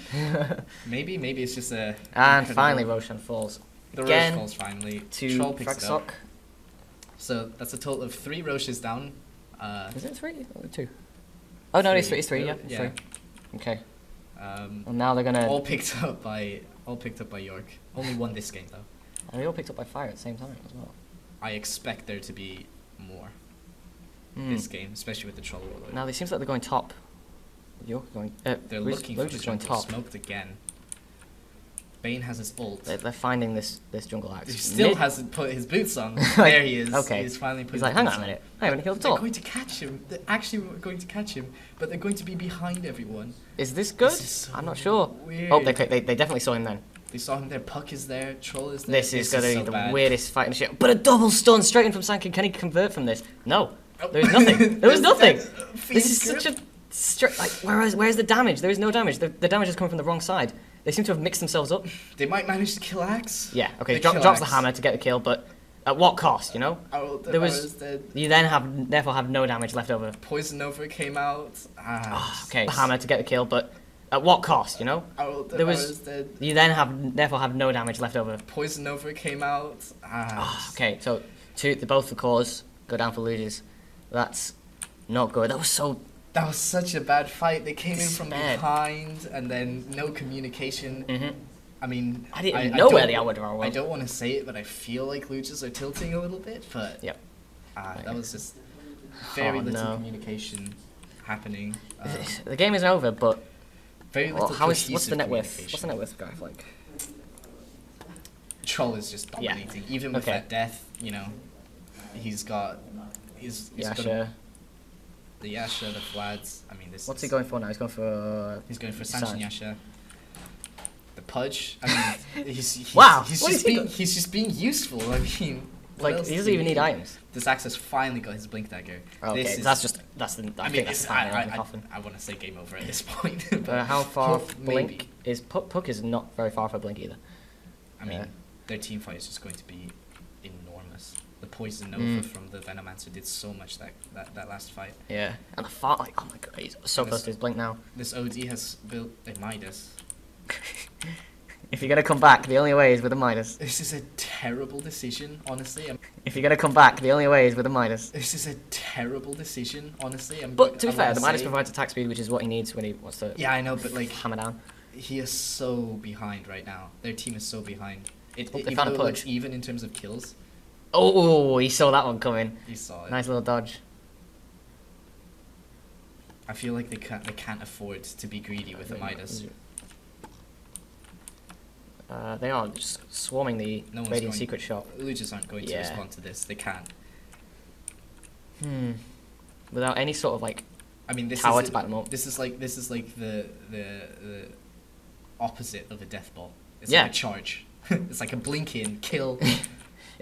maybe it's just a. And finally, Roshan falls. The Roche falls finally. Troll picks it up. Fragstock. So that's a total of 3 Roches down. Is it 3 or 2? Oh no, it's 3. Yeah, it's 3. Okay. Well, now they're gonna all picked up by York. Only won this game though. And they all picked up by fire at the same time as well. I expect there to be more this game, especially with the Troll Warlord. Now it seems like they're going top. York going. They're looking for the jungle top. Smoked again. Bane has his ult. They're finding this jungle Axe. He still hasn't put his boots on. There he is. Okay. He's finally put. He's like, hang on a minute. I haven't killed at all. They're going to catch him. They're actually going to catch him, but they're going to be behind everyone. Is this good? This is so I'm not sure. Weird. Oh, they definitely saw him then. They saw him there. Puck is there. Troll is there. This is going to be the weirdest fight in shit. But a double stun straight in from Sand King. Can he convert from this? No. There was nothing. There was nothing. This is such a straight. Like, where's the damage? There is no damage. The damage is coming from the wrong side. They seem to have mixed themselves up. They might manage to kill Axe. Yeah. Okay. Drops the hammer to get the kill, but At what cost, you know? There was you therefore have no damage left over. Poison Nova came out. Okay, hammer to get the kill, but at what cost, you know? You therefore have no damage left over. Poison Nova came out. Okay, so both the cores go down for losers. That's not good. That was such a bad fight. They came in from behind, and then no communication. I mean, I didn't even know where the Hour Drawer was. I don't want to say it, but I feel like Luchas are tilting a little bit. But yep. That was just very little communication happening. The game is over, but very little. What's the net worth? What's the net worth, guy? Like, Troll is just dominating. Even with that death, you know, he's got the Yasha, the Vlads. I mean, what's he going for now? He's going for Sanjin Yasha. The Pudge. I mean, he's just being useful. I mean, like he doesn't even need items. This Axis finally got his Blink Dagger. Okay, that's the. I want to say game over at this point. But how far Blink is? Puck is not very far for Blink either. I mean, their team fight is just going to be enormous. The Poison Nova from the Venomancer did so much that last fight. Yeah, and the far, like, oh my god, he's so close to his Blink now. This OD has built a Midas. If you're gonna come back, the only way is with a Midas. This is a terrible decision, honestly. If you're gonna come back, the only way is with a Midas. This is a terrible decision, honestly. But to be fair, the Midas provides attack speed, which is what he needs when he wants to. Yeah, I know, but like hammer down. He is so behind right now. Their team is so behind. It looks even in terms of kills. Oh, he saw that one coming. He saw it. Nice little dodge. I feel like they can't afford to be greedy with a Midas. They are just swarming the Radiant Secret Shop. Luchas aren't going to respond to this. They can't. Without any sort of like. I mean, tower to back them up. This is like the opposite of a death ball. It's like a charge. It's like a blink in kill.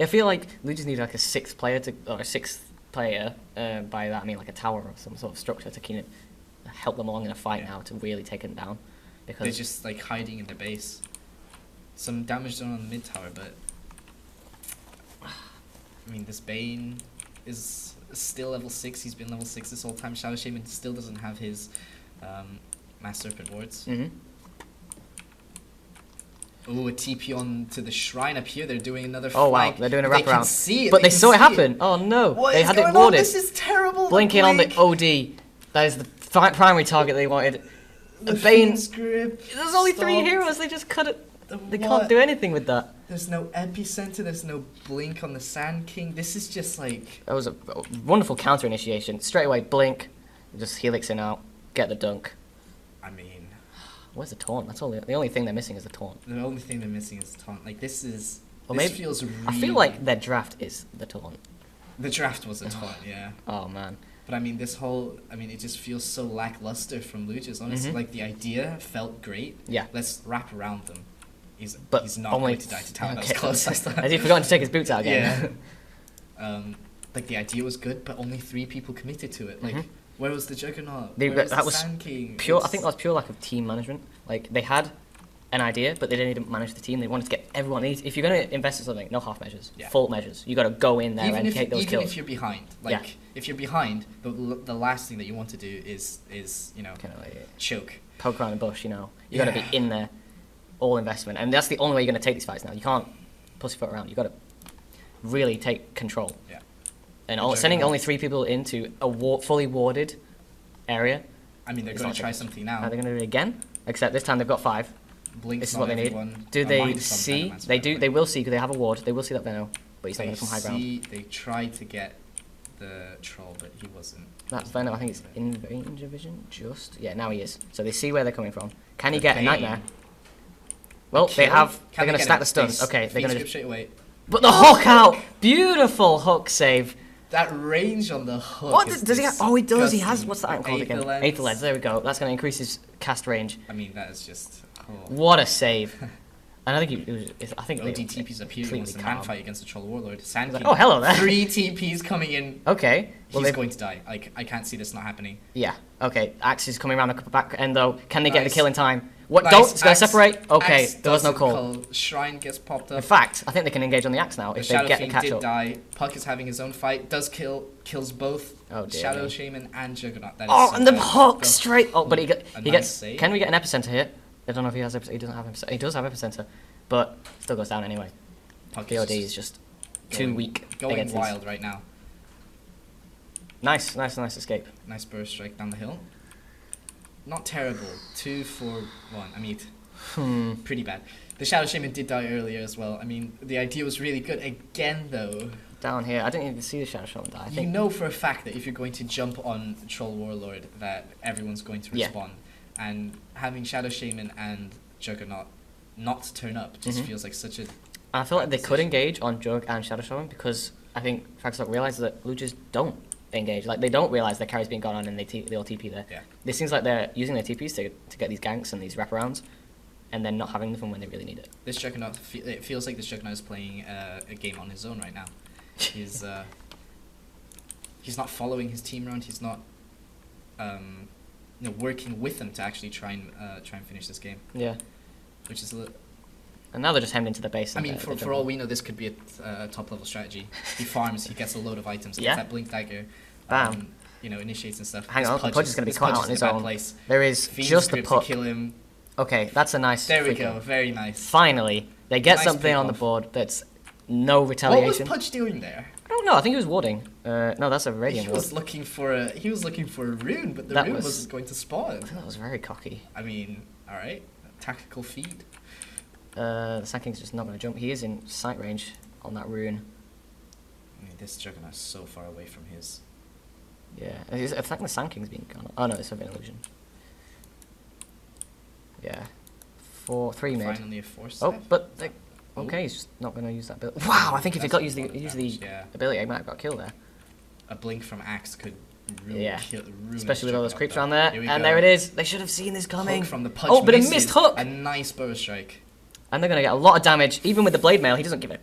I feel like Luchas need like a sixth player. By that I mean like a tower or some sort of structure to kind of help them along in a fight now to really take them down. Because they're just like hiding in their base. Some damage done on the mid tower, but I mean, this Bane is still level 6. He's been level 6 this whole time. Shadow Shaman still doesn't have his Mass Serpent wards. Oh, a TP on to the shrine up here. They're doing another flank. Oh wow, they're doing a wraparound. They can see it. But they saw it happen. Oh no, they had it warded. This is terrible. Blinking on the OD. That is the primary target they wanted. The Bane. Grip. There's only 3 heroes. They just cut it. They can't do anything with that. There's no epicenter. There's no blink on the Sand King. This is just like. That was a wonderful counter initiation. Straight away, blink, just helix in out, get the dunk. I mean, where's the taunt? That's all. The only thing they're missing is the taunt. The only thing they're missing is the taunt. Like this is. Well, this maybe, feels. I feel like their draft is the taunt. The draft was a taunt, yeah. Oh man. But I mean, it just feels so lackluster from Luchas. Honestly, like the idea felt great. Yeah. Let's wrap around them. He's not only going to die to tower. That was close. Has he forgotten to take his boots out again? Yeah. Like the idea was good, but only 3 people committed to it. Like, where was the Juggernaut? That was Sand King? Pure. I think that was pure lack of team management. Like they had an idea, but they didn't manage the team. They wanted to get everyone. If you're going to invest in something, no half measures, full measures. You got to go in there and take those kills. Even if you're behind, if you're behind, the last thing that you want to do is kind of like choke, poke around the bush. You got to be in there. All investment, and that's the only way you're going to take these fights now. You can't pussyfoot around. You got to really take control. Yeah. And sending only 3 people into a fully warded area. I mean, they're going to try something now. Are they going to do it again? Except this time they've got 5. This is what they need. Do they see? They do. They will see because they have a ward. They will see that Veno, but he's not going to come high ground. They tried to get the troll, but he wasn't. That's Veno. I think it's in range of vision. Now he is. So they see where they're coming from. Can he get a nightmare? Well, they're going to stack the stuns. Okay, they're going to straight away. But the hook out! Beautiful hook save. That range on the hook. What does he have? Oh, he does. He has. What's that item called again? Aether Lens. There we go. That's going to increase his cast range. I mean, that is just. What a save! And I think I think OD TPs up here. He wants a man fight against the Troll Warlord. Sand King. Oh, hello there. 3 TPs coming in. Okay. Well, he's going to die. Like I can't see this not happening. Yeah. Okay. Axe is coming around the back end though. Can they get the kill in time? What? Nice. Don't. It's going to Axe- separate. Okay, Axe there was no doesn't call. Shrine gets popped In up. fact, I think they can engage on the axe now The if they Shadow get the Fiend catch did up. die. Puck is having his own fight. Kills both Oh, dear Shadow me. Shaman and Juggernaut. That is Oh, so and the bad. Puck Go. straight. Oh, but he A gets. nice save. Can we get an epicenter here? I don't know if he has. He doesn't have epicenter. He does have epicenter, but still goes down anyway. Puck BOD is just too going- weak Going against wild right now. Nice escape. Nice burst strike down the hill. Not terrible. 2 for 1. I mean, pretty bad. The Shadow Shaman did die earlier as well. I mean, the idea was really good. Again, though, Down here, I didn't even see the Shadow Shaman die. I you think. know for a fact that if you're going to jump on Troll Warlord, that everyone's going to Yeah. respond. And having Shadow Shaman and Juggernaut not turn up just feels like such a... I feel like they could decision. engage on Jug and Shadow Shaman because I think Fragstock realizes that Luges don't engage. Like, they don't realize their carry's being gone on and they all TP there. Yeah. It seems like they're using their TPs to get these ganks and these wraparounds and then not having them when they really need it. This Juggernaut, it feels like this Juggernaut is playing a game on his own right now. He's not following his team around. He's not working with them to actually try and finish this game. Yeah. Which is a little... And now they're just hemmed into the base. I and mean, they're for all we know, this could be a top level strategy. He farms, he gets a load of items, Yeah. gets that blink dagger, Bam. Initiates and stuff. Hang This on, the Pudge is going to be this caught Pudge out is on in his a bad own. place. There is Fiend's just the Grip Puck. to kill him. Okay, that's a nice. There we free go, kill. very nice. Finally, they get Nice something on the pick-off. board that's no What was retaliation. Pudge doing there? I don't know. I think he was warding. No, that's a radiant He ward. was looking for a rune, but the That rune was- wasn't going to spawn. That was very cocky. I mean, all right, tactical feed. The Sand King's just not going to jump. He is in sight range on that rune. I mean, this Juggernaut is so far away from his. Yeah, I think the Sand King's being gone. Oh no, it's an illusion. Yeah, 3 mid. Finally a force. Oh, save. but okay, he's just not going to use that ability. Wow, I think if he That's got a use the lot of damage, yeah. ability, he might have got killed there. A blink from Axe could ruin, Yeah. ruin Especially with this all those Juggernaut, creeps though. around there, Here we and go. there it is. They should have seen this coming. Hook from the Pudge. Oh, but a misses. missed hook. A nice bow strike. And they're going to get a lot of damage, even with the blade mail. He doesn't give it.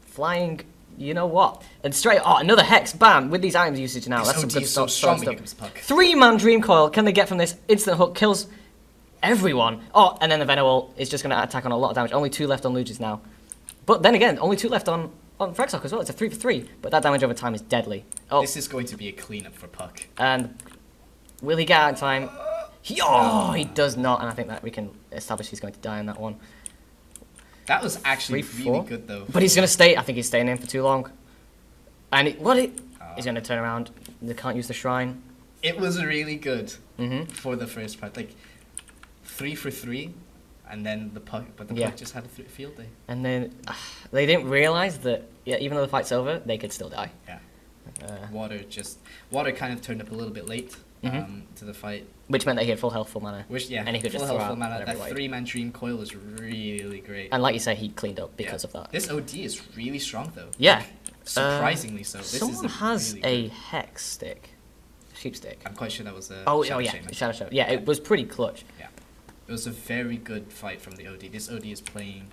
Flying, you know what? And straight, another hex, bam, with these items usage now. This That's some OD good is so stuff. strong stuff. when it comes to Puck. 3-man Dream Coil, can they get from this? Instant hook, kills everyone. Oh, and then the Venom is just going to attack on a lot of damage. Only 2 left on Luges now. But then again, only 2 left on Fragstock as well. It's a 3 for 3, but that damage over time is deadly. Oh, This is going to be a cleanup for Puck. and will he get out in time? He does not, and I think that we can establish he's going to die on that one. That was actually 3-4. really good though. But he's going to stay. I think he's staying in for too long. And he's going to turn around. They can't use the shrine. It was really good Mm-hmm. for the first part. Like 3 for 3, and then the Puck, but the Yeah. Puck just had a field day. And then they didn't realize that, even though the fight's over, they could still die. Yeah. Uh, Water kind of turned up a little bit late Mhm. to the fight. which meant that he had full health, full mana. Which And he could full just health, throw full out mana. whatever That he wanted. 3-man Dream Coil was really great. And like you say, he cleaned up because Yeah. of that. This OD is really strong though. Yeah. Like, surprisingly so. This Someone is has really a good. hex stick. Sheep stick. I'm quite sure that was a. Oh, Shadow yeah. Shaman. Shadow Shaman. Yeah, it was pretty clutch. Yeah. It was a very good fight from the OD. This OD is playing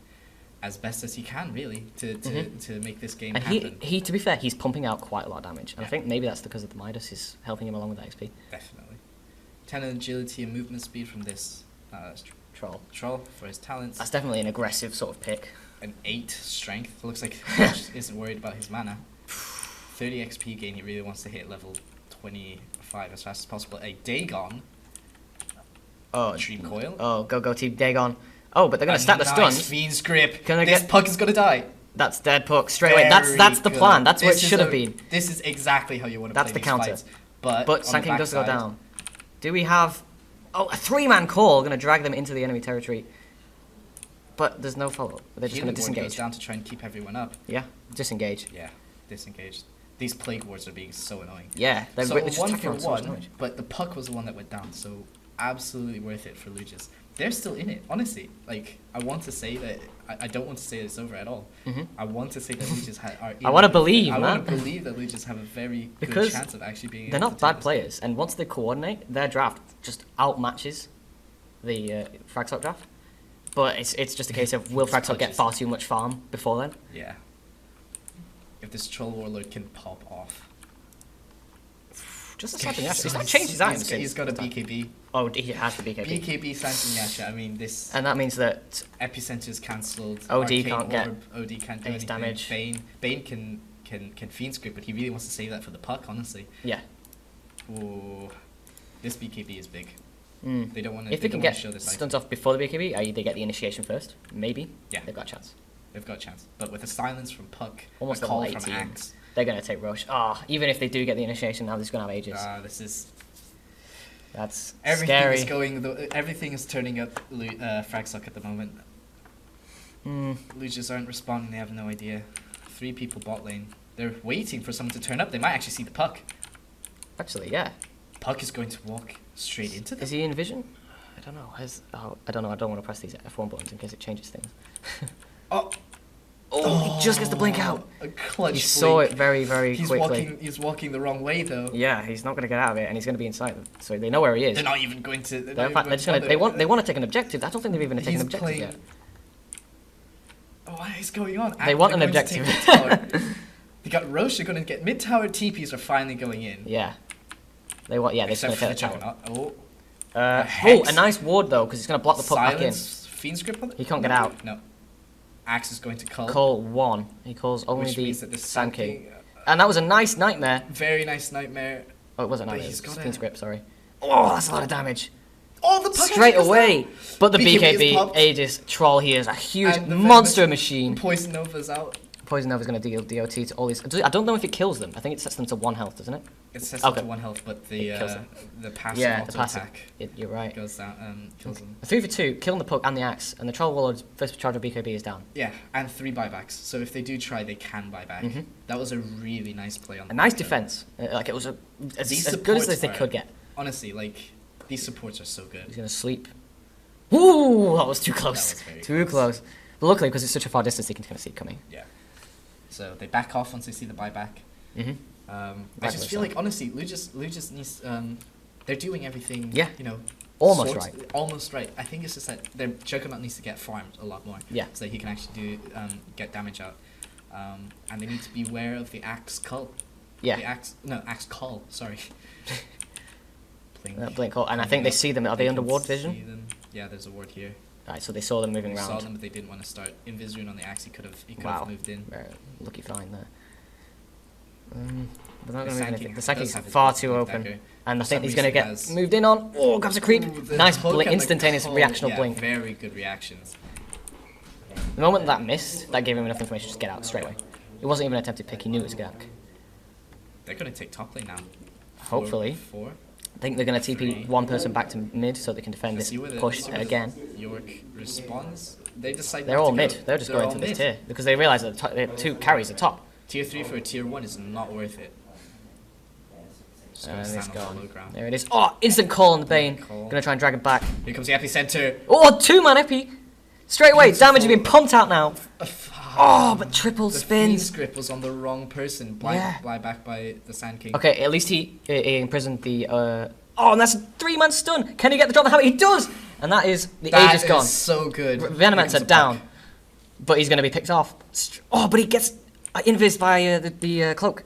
as best as he can, really, to make this game And happen. he, to be fair, he's pumping out quite a lot of damage. And I Yeah. think maybe that's because of the Midas is helping him along with the XP. Definitely. 10 agility and movement speed from this Troll. troll for his talents. That's definitely an aggressive sort of pick. An 8 strength. Looks like Josh isn't worried about his mana. 30 XP gain. He really wants to hit level 25 as fast as possible. A Dagon. Oh, Dream Coil. Oh, go Team Dagon. Oh, but they're going to stack the nice stuns. Fiend's Grip. Can I This get- Puck is going to die. That's dead Puck straight away. That's the Very plan. good. That's what it This is should have a- been. This is exactly how you want to That's play the these counter. fights. But But on Sand the King does go backside- down. Do we have... Oh, a 3-man call going to drag them into the enemy territory. But there's no follow-up. They're just going Healing to Ward goes disengage. down to try and keep everyone up. Yeah, disengage. Yeah, disengaged. These Plague Wards are being so annoying. Yeah, they're So just 1 attacking for on so much 1, damage. but the Puck was the one that went down, so absolutely worth it for Luges. They're still in it, honestly. Like, I want to say that... I don't want to say it's over at all. Mhm. I want to say that Luges are in I wanna it. believe, I want to man. believe that Luges have a very Because good chance of actually being They're able not to take bad this. players, and once they coordinate, their draft just outmatches the Fragstock draft. But it's just a case of will It's Fragstock get punches. far too much farm before then? Yeah. If this Troll Warlord can pop off. Just a second, yes. He's not changed his items. He's got a BKB. Oh, he has the BKB. BKB Sanking Yasha. I mean, this. And that means that Epicenter's cancelled. OD Arcane can't get Orb, OD can't do any anything. damage. Bane can Fiend Script, but he really wants to save that for the puck, honestly. Yeah. Ooh, this BKB is big. Mm. They don't want to. If they can get show this stuns off before the BKB, i.e. they get the initiation first, maybe. Yeah. They've got a chance. They've got a chance, but with a silence from Puck, Almost a call level from 18. Axe. They're going to take Roche. Even if they do get the initiation now, they're just going to have ages. This is. That's Everything scary. is going. Everything is turning up Fragsuck at the moment. Lucius aren't responding. They have no idea. 3 people bot lane. They're waiting for someone to turn up. They might actually see the Puck. Actually, yeah. Puck is going to walk straight into them. Is he in vision? I don't know. I don't know. I don't want to press these F1 buttons in case it changes things. He just gets the blink out. A clutch He blink. saw it very, very quickly. He's walking the wrong way though. Yeah, he's not going to get out of it, and he's going to be inside them. So they know where he is. They're not even going to. In fact, they're just gonna, they want to take an objective. I don't think they've even taken an objective yet. What is going on? They want an They're going objective. to take mid-tower. They got Roche. They're going to get mid-tower. TPs are finally going in. Yeah. They want. Yeah, they're just Except going for to the take the tower. Juggernaut. A nice ward though, because it's going to block the puck back in. Fiend Script on it? He can't get out. No. Axe is going to cull. Call 1. He calls only Which the means that the Sand King. King, And that was a nice nightmare. Very nice nightmare. Oh, it wasn't But nightmare. he's It was got Fiend a- Script, sorry. Oh, that's a lot of damage. Oh, the puck Straight actually goes away. down. But the BKB is BKB, popped. Aegis, Troll, he is a huge And the monster Venomous machine. Poison Nova's out. Poison Nova's going to deal DOT to all these. I don't know if it kills them. I think it sets them to 1 health, doesn't it? It sets Okay. up to 1 health, but the It kills them. passive Yeah, auto the passive. attack You're right. goes down, kills them. 3 for 2, killing the puck and the axe, and the Troll Warlord's first charge of BKB is down. Yeah, and 3 buybacks. So if they do try, they can buy back. That was a really nice play on. A nice the defense. Like it was as These good as supports they are- could get. Honestly, like these supports are so good. He's going to sleep. Ooh, that was too close. was very Too close. But luckily, because it's such a far distance, they can kind of see it coming. Yeah. So they back off once they see the buyback. I just feel like honestly, Lucius needs. They're doing everything. Yeah. You know. Almost sorts- right. Almost right. I think it's just that their Juggernaut needs to get farmed a lot more. Yeah. So that he can actually get damage out. And they need to be aware of the Axe Cull. Yeah. The Axe Call. Sorry. Blink call. And I think they see them. Are they under ward vision? Yeah, there's a ward here. Right, so they saw them moving They around. saw them, but they didn't want to start Invisible on the Axe. He could have Wow. moved in. Very lucky find there. They're not going to The move Sand anything. King The Sand does King's have his far big too open. dagger. And I For think some he's going to reason get has- moved in on. Oh, grabs a creep. Ooh, the Nice hook and the instantaneous call. reactional Yeah, blink. Very good reactions. The moment that missed, that gave him enough information to just get out straight away. It wasn't even an attempted pick. He knew it was a gank. They're going to take top lane now. Hopefully. 4. I think they're going to TP one person back to mid so they can defend this See where the- push see where the again. York responds. They decide. They're not all to mid. go. They're just going all to this mid. tier because they realise that the 2 carries the top. Tier 3 for a tier 1 is not worth it. Just gonna And stand it's on the gone. low ground. There it is. Oh, instant call on the Bane. Call. Gonna try and drag it back. Here comes the epicenter. Oh, 2-man epi. Straight away, Beautiful. damage has been pumped out now. Oh, but triple The Fiend spins. Script was on the wrong person. Yeah. Blind back by the Sand King. Okay, at least he imprisoned the. Oh, and that's a 3-man stun. Can he get the drop? How he does, and that is the That Aegis gone. is so good. Venomancer Here comes the down, puck. but he's gonna be picked off. Oh, but he gets invis by the cloak.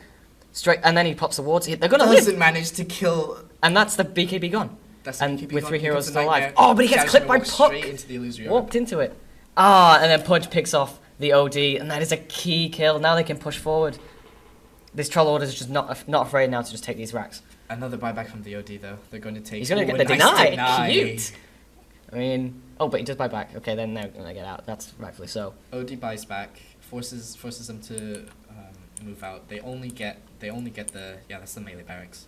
Straight, and then he pops the wards. They're gonna live, Doesn't manage to kill. and that's the BKB gone. That's And BKB with gone. 3 Here heroes comes the still alive. Nightmare. Oh, but he gets Shadow's clipped by gonna walk Puck. Straight into the illusory Walked into it. Ah, and then Punch picks off the OD, and that is a key kill. Now they can push forward. This Troll Order is just not afraid now to just take these racks. Another buyback from the OD though. They're going to take. He's gonna Ooh, get a the nice deny. Cute. I mean, oh, but he does buy back. Okay, then they're gonna get out. That's rightfully so. OD buys back, forces them to move out. They only get the that's the melee barracks.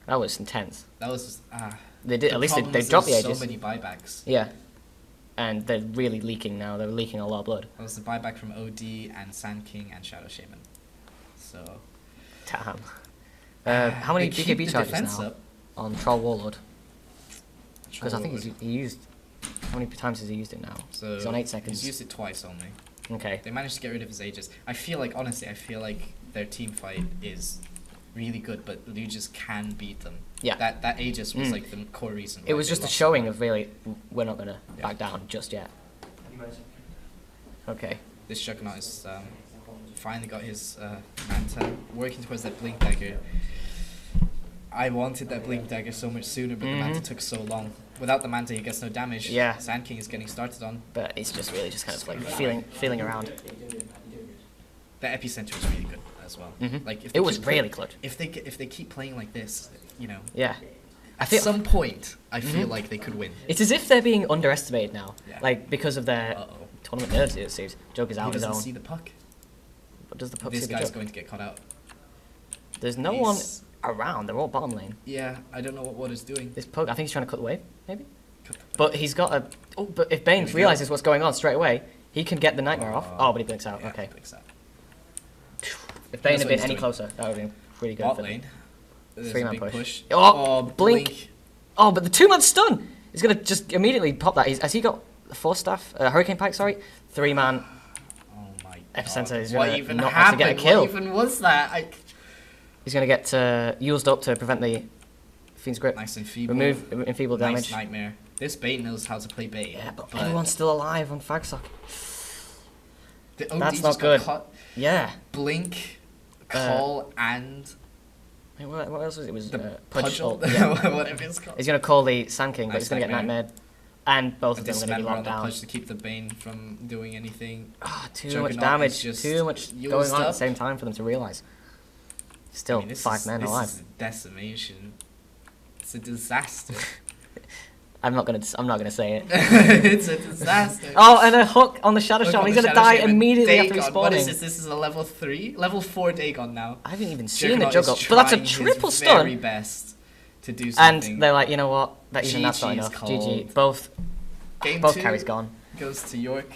That was intense. That was They did. the At least problem they was dropped the there was Aegis. So many buybacks. Yeah, and they're really leaking now. They're leaking a lot of blood. That was the buyback from OD and Sand King and Shadow Shaman. So Damn. How many they keep BKB the charges defense now up. on Troll Warlord? Because I think Troll he used. How many times has he used it now? So He's on 8 seconds. He's used it twice only. Okay. They managed to get rid of his Aegis. I feel like their team fight is really good, but Lugius can beat them. Yeah. That Aegis was like the core reason. It why was they just a lost. showing of really, we're not gonna back down just yet. Okay. This Juggernaut is finally got his Manta, working towards that Blink Dagger. I wanted that Blink Dagger so much sooner, but the Manta took so long. Without the Manta, he gets no damage. Yeah. Sand King is getting started on. But it's just really just kind of like feeling around. The epicenter is really good as well. Like if It was really clutch. If they keep playing like this, you know. Yeah. At some point, I feel like they could win. It's as if they're being underestimated now, Yeah. like because of their tournament nerves. It seems Joker's out He on his doesn't own. see the puck. But does the puck This see the guy's Joker? going to get caught out. There's no one around. They're all bottom lane. Yeah, I don't know what Water's doing. This puck, I think he's trying to cut the wave, maybe. Cut the puck. But he's got a. Oh, but if Bane Here we go. realizes what's going on straight away, he can get the nightmare off. Oh, but he blinks out. Yeah, Okay. blinks out. If Bane That's had what been he's any doing. closer, that would have been pretty good Bot for them. lane. There's a Three-man big push. push. Oh, blink. Oh, but the 2-man stun is going to just immediately pop that. Has he got the Force Staff? Hurricane Pike, sorry. 3-man Oh my epicenter God. is What going to even not have to happened? get a kill. What even was that? He's going to get used up to prevent the Fiend's Grip. Nice and feeble. Remove enfeeble damage. Nice nightmare. This Bait knows how to play Bait. Yeah, but everyone's still alive on Fagsock. The OD That's just not got good. Caught. Yeah. Blink, call, and Wait, what else was it? It was the Pudgel. Pudgel. Yeah. Whatever it's called. He's going to call the Sand King, but Nice he's going to get nightmare. Nightmare. And both of them are going to be Dismember on locked the down. Pudge to keep the Bane from doing anything. Too Juggernaut much is damage. just Too much used going on at the up. same time for them to realise. Still, I mean, this 5 men alive. This is decimation. It's a disaster. I'm not gonna say it. It's a disaster. Oh, and a hook on the Shadow Look Shaman. on He's the gonna Shadow die Shaman. immediately after Dagon. What is respawning. this? This is a level 3? Level 4 Dagon now. I haven't even seen the Juggernaut juggle, is but that's a trying triple his stun. very best to do something. And they're like, you know what? That even that's not GG is enough. called. GG. Both Game both 2 carries gone. goes to York.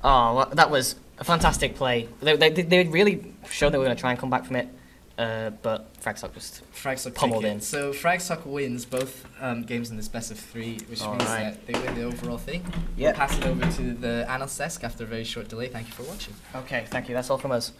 Oh, well, that was a fantastic play. They really showed they were gonna try and come back from it, but Fragsock just Fragsock pummeled take it. in. So Fragsock wins both games in this best of 3, which means Alright. that they win the overall thing. Yep. We'll pass it over to the analyst desk after a very short delay. Thank you for watching. Okay, thank you. That's all from us.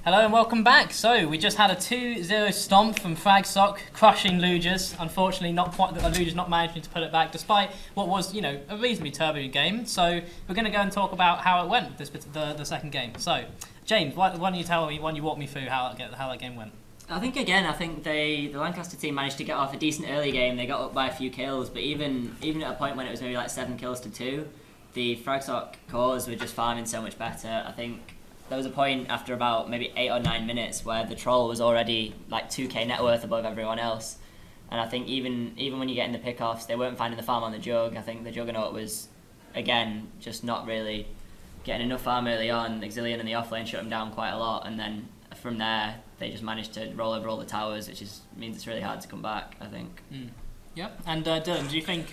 Hello and welcome back. So we just had a 2-0 stomp from Fragsock, crushing Lugers. Unfortunately, Lugers not managing to put it back, despite what was, you know, a reasonably turbulent game. So we're going to go and talk about how it went the second game. So James, why don't you tell me, why don't you walk me through how that game went? I think the Lancaster team managed to get off a decent early game. They got up by a few kills, but even at a point when it was maybe like 7 kills to 2, the Fragsock cores were just farming so much better. I think there was a point after about maybe 8 or 9 minutes where the troll was already like 2k net worth above everyone else. And I think even when you get in the pickoffs, they weren't finding the farm on the Jug. I think the Juggernaut was, again, just not really getting enough farm early on. Exilian in the offlane shut him down quite a lot, and then from there they just managed to roll over all the towers, which means it's really hard to come back, I think. Yep. And Dylan, do you think?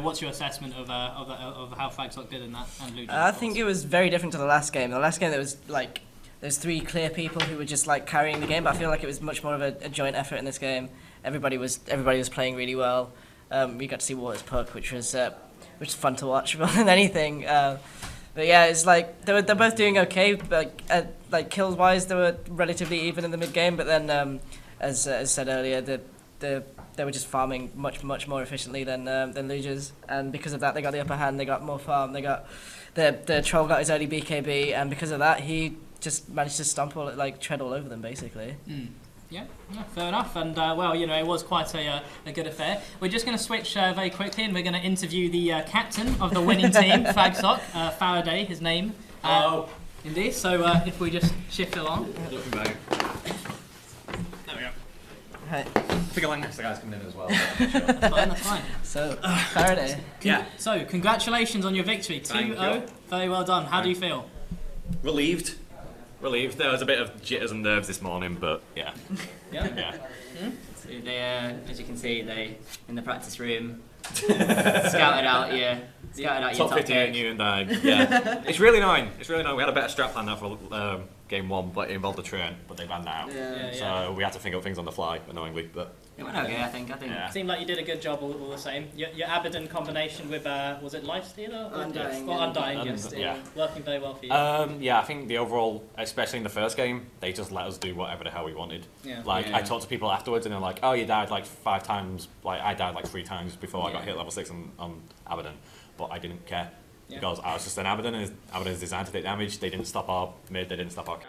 What's your assessment of how Fragsock did in that? And Lugers, I think it was very different to the last game. The last game, there was like there's 3 clear people who were just like carrying the game, but I feel like it was much more of a joint effort in this game. Everybody was playing really well. We got to see Water's puck, which was fun to watch more than anything. But yeah, it's like they're both doing okay. But like kills wise, they were relatively even in the mid game. But then, as said earlier, they were just farming much more efficiently than Lugers, and because of that, they got the upper hand. They got more farm. They got the troll got his early BKB, and because of that, he just managed to tread all over them basically. Yeah, fair enough. And it was quite a good affair. We're just going to switch very quickly, and we're going to interview the captain of the winning team, Fragsock, Faraday, his name. Oh, indeed. So if we just shift along. looking back. There we go. Right. I think Lancaster guy's coming in as well. That's fine. So Faraday. Yeah. So congratulations on your victory, Thank 2-0. you. Very well done. How do you feel? Relieved. There was a bit of jitters and nerves this morning, but yeah. Yeah. So they, as you can see, they in the practice room scouted out your Top 58 pick. new and yeah. It's really annoying. We had a better strat plan that for game 1, but it involved a train, but they ran that out. Yeah. So we had to think of things on the fly, annoyingly, but It went okay, I think. It seemed like you did a good job all the same. Your Abaddon combination with, was it Lifestealer? Undying. Or Undying, yes. yes. Working very well for you. Yeah, I think the overall, especially in the first game, they just let us do whatever the hell we wanted. Yeah. I talked to people afterwards and they're like, oh, you died like 5 times. Like, I died like 3 times before I got hit level 6 on Abaddon. But I didn't care. Because I was just an Abaddon, and Abaddon's designed to take damage. They didn't stop our mid, they didn't stop our